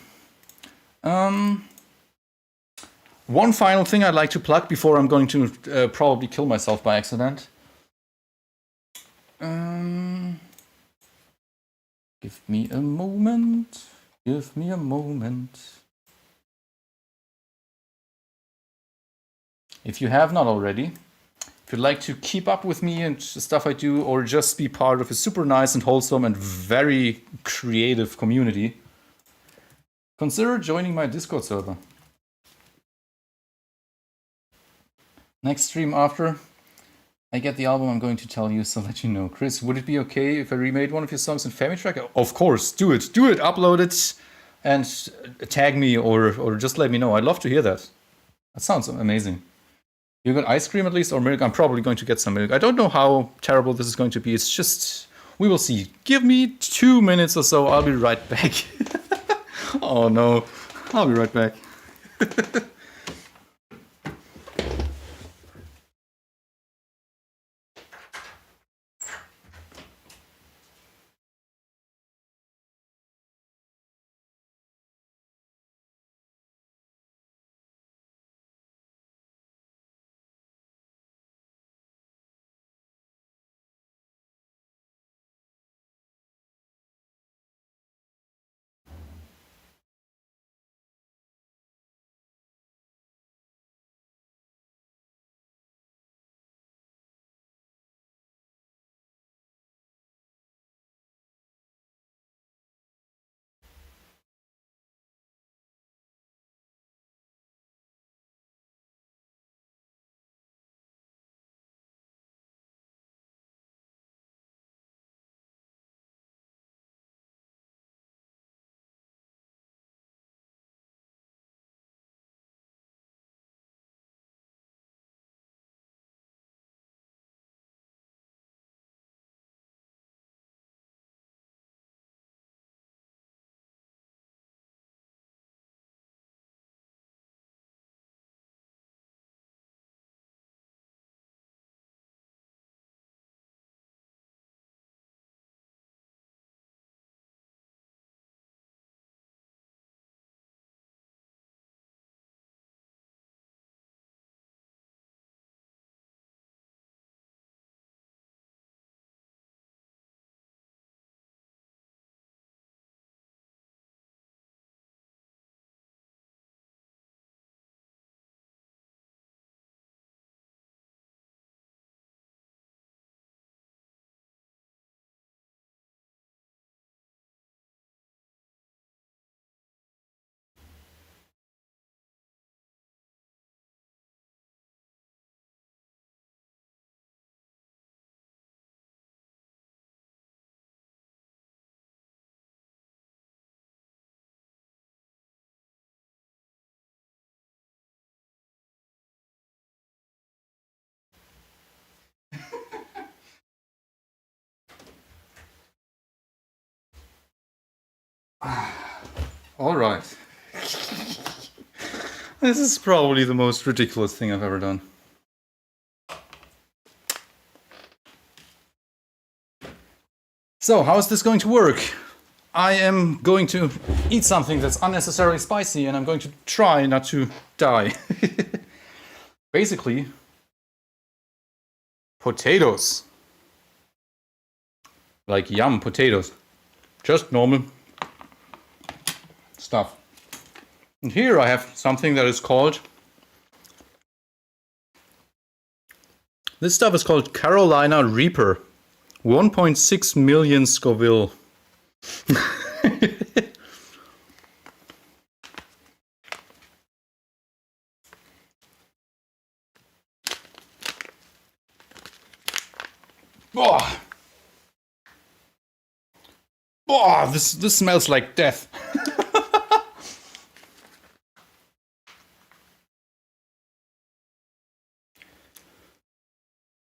One final thing I'd like to plug before I'm going to probably kill myself by accident. Give me a moment. If you have not already, if you'd like to keep up with me and the stuff I do, or just be part of a super nice and wholesome and very creative community, consider joining my Discord server. Next stream after I get the album, I'm going to tell you, so that you know. Chris, would it be okay if I remade one of your songs in FamiTrack? Of course, do it, upload it, and tag me or just let me know. I'd love to hear that. That sounds amazing. You got ice cream at least, or milk? I'm probably going to get some milk. I don't know how terrible this is going to be. It's just, we will see. Give me 2 minutes or so, I'll be right back. Oh no, I'll be right back. All right. This is probably the most ridiculous thing I've ever done. So, how is this going to work? I am going to eat something that's unnecessarily spicy, and I'm going to try not to die. Basically, potatoes. Like yum potatoes. Just normal stuff. And here I have something that is called... This stuff is called Carolina Reaper. 1.6 million Scoville. Oh. Oh, this smells like death.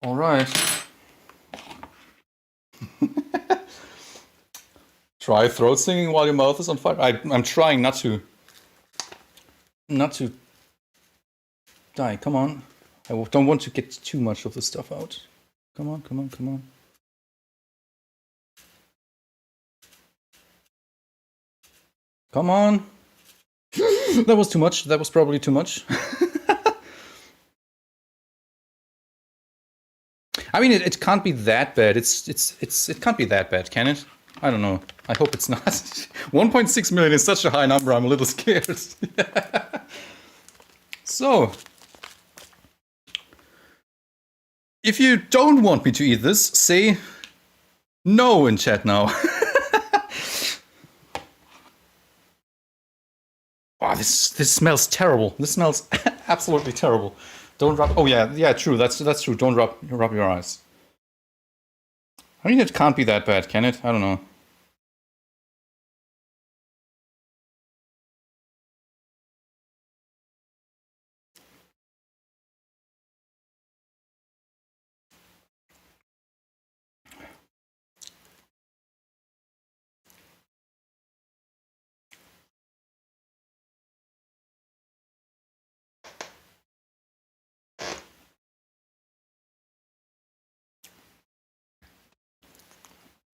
All right. Try throat singing while your mouth is on fire. I'm trying not to die. Come on. I don't want to get too much of the stuff out. Come on, come on, come on. Come on. That was too much. That was probably too much. I mean, it can't be that bad. It can't be that bad, can it? I don't know. I hope it's not. 1.6 million is such a high number, I'm a little scared. So, if you don't want me to eat this, say no in chat now. Wow, this smells terrible. This smells absolutely terrible. Don't rub. Oh yeah, true. That's true. Don't rub your eyes. I mean, it can't be that bad, can it? I don't know.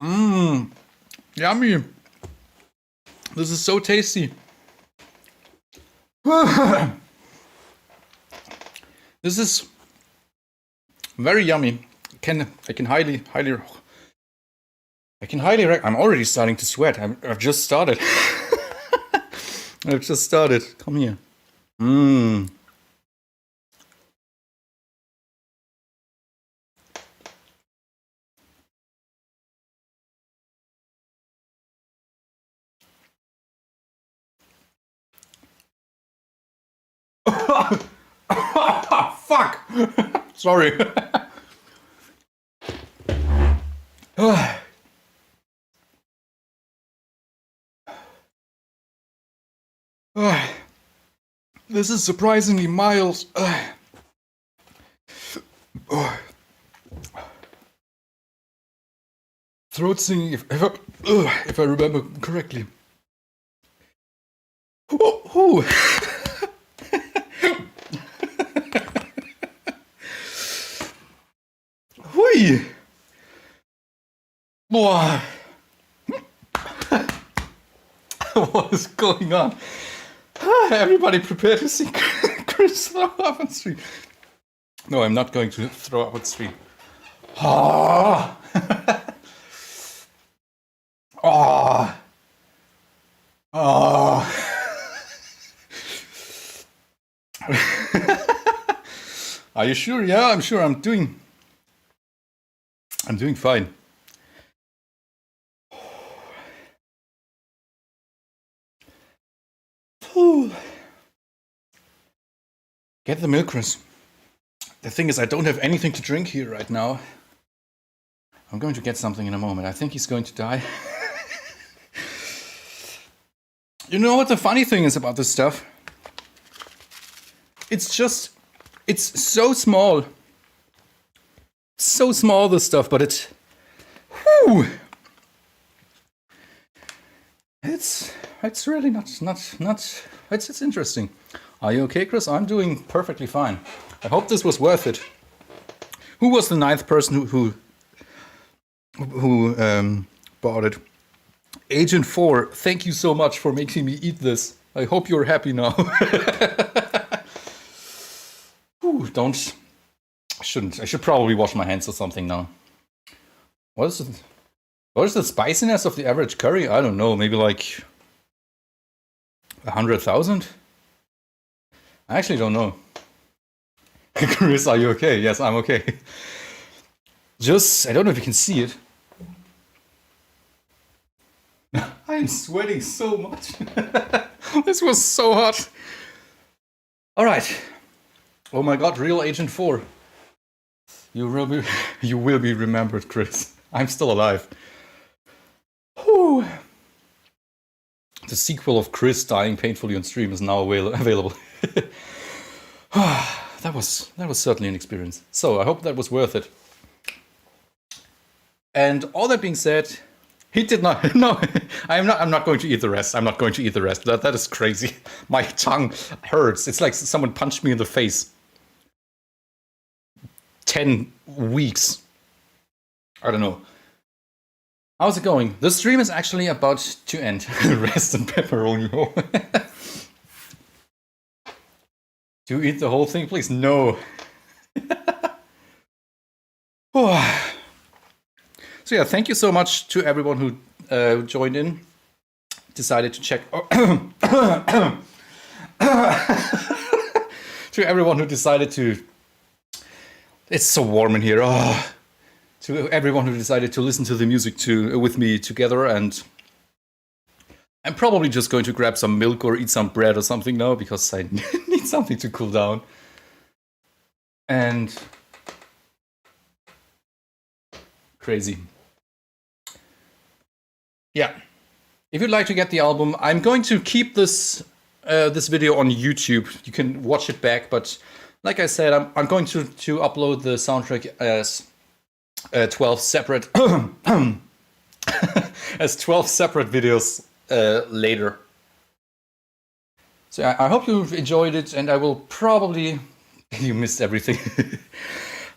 Mmm, yummy. This is so tasty. This is very yummy. I can highly I'm already starting to sweat. I've just started. I've just started. Come here. Mmm. Fuck! Sorry. This is surprisingly mild. Throat singing, if I remember correctly. Oh. Hui! Boah! What is going on? Everybody prepare to see Chris throw up on stream. No, I'm not going to throw up on stream. Ah! Ah! Ah! Are you sure? Yeah, I'm sure. I'm doing fine. Get the milk, Chris. The thing is, I don't have anything to drink here right now. I'm going to get something in a moment. I think he's going to die. You know what the funny thing is about this stuff? It's so small. So small, this stuff, but whew, it's it's really it's interesting. Are you okay, Chris? I'm doing perfectly fine. I hope this was worth it. Who was the 9th person who bought it? Agent 4, thank you so much for making me eat this. I hope you're happy now. Ooh, I should probably wash my hands or something now. What is the spiciness of the average curry? I don't know, maybe like 100,000? I actually don't know. Chris, are you okay? Yes, I'm okay. I don't know if you can see it. I am sweating so much. This was so hot. All right. Oh my God, real Agent 4. You will be remembered, Chris. I'm still alive. Whew. The sequel of Chris dying painfully on stream is now available. That was certainly an experience. So I hope that was worth it. And all that being said, he did not. No, I'm not going to eat the rest. I'm not going to eat the rest. That is crazy. My tongue hurts. It's like someone punched me in the face. 10 weeks. I don't know. How's it going? The stream is actually about to end. Rest and pepperoni roll. Do you eat the whole thing, please? No. So yeah, thank you so much to everyone who joined in, decided to check. To everyone who decided to. It's so warm in here. Oh. To everyone who decided to listen to the music with me together, and I'm probably just going to grab some milk or eat some bread or something now because I need something to cool down. And crazy. Yeah. If you'd like to get the album, I'm going to keep this video on YouTube. You can watch it back, but like I said, I'm going to upload the soundtrack as 12 separate as 12 separate videos later. So I hope you've enjoyed it, and I will probably you missed everything.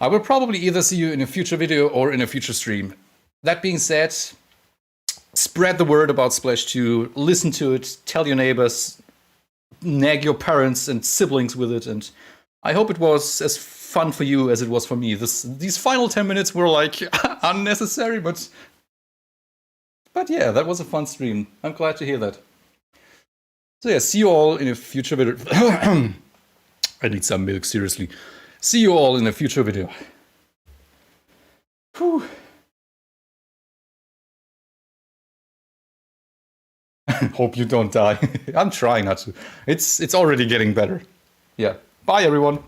I will probably either see you in a future video or in a future stream. That being said, spread the word about Splash 2, listen to it, tell your neighbors, nag your parents and siblings with it, and I hope it was as fun for you as it was for me. These final 10 minutes were like unnecessary, but yeah, that was a fun stream. I'm glad to hear that. So yeah, see you all in a future video. I need some milk, seriously. See you all in a future video. Whew. Hope you don't die. I'm trying not to. It's already getting better. Yeah. Bye, everyone.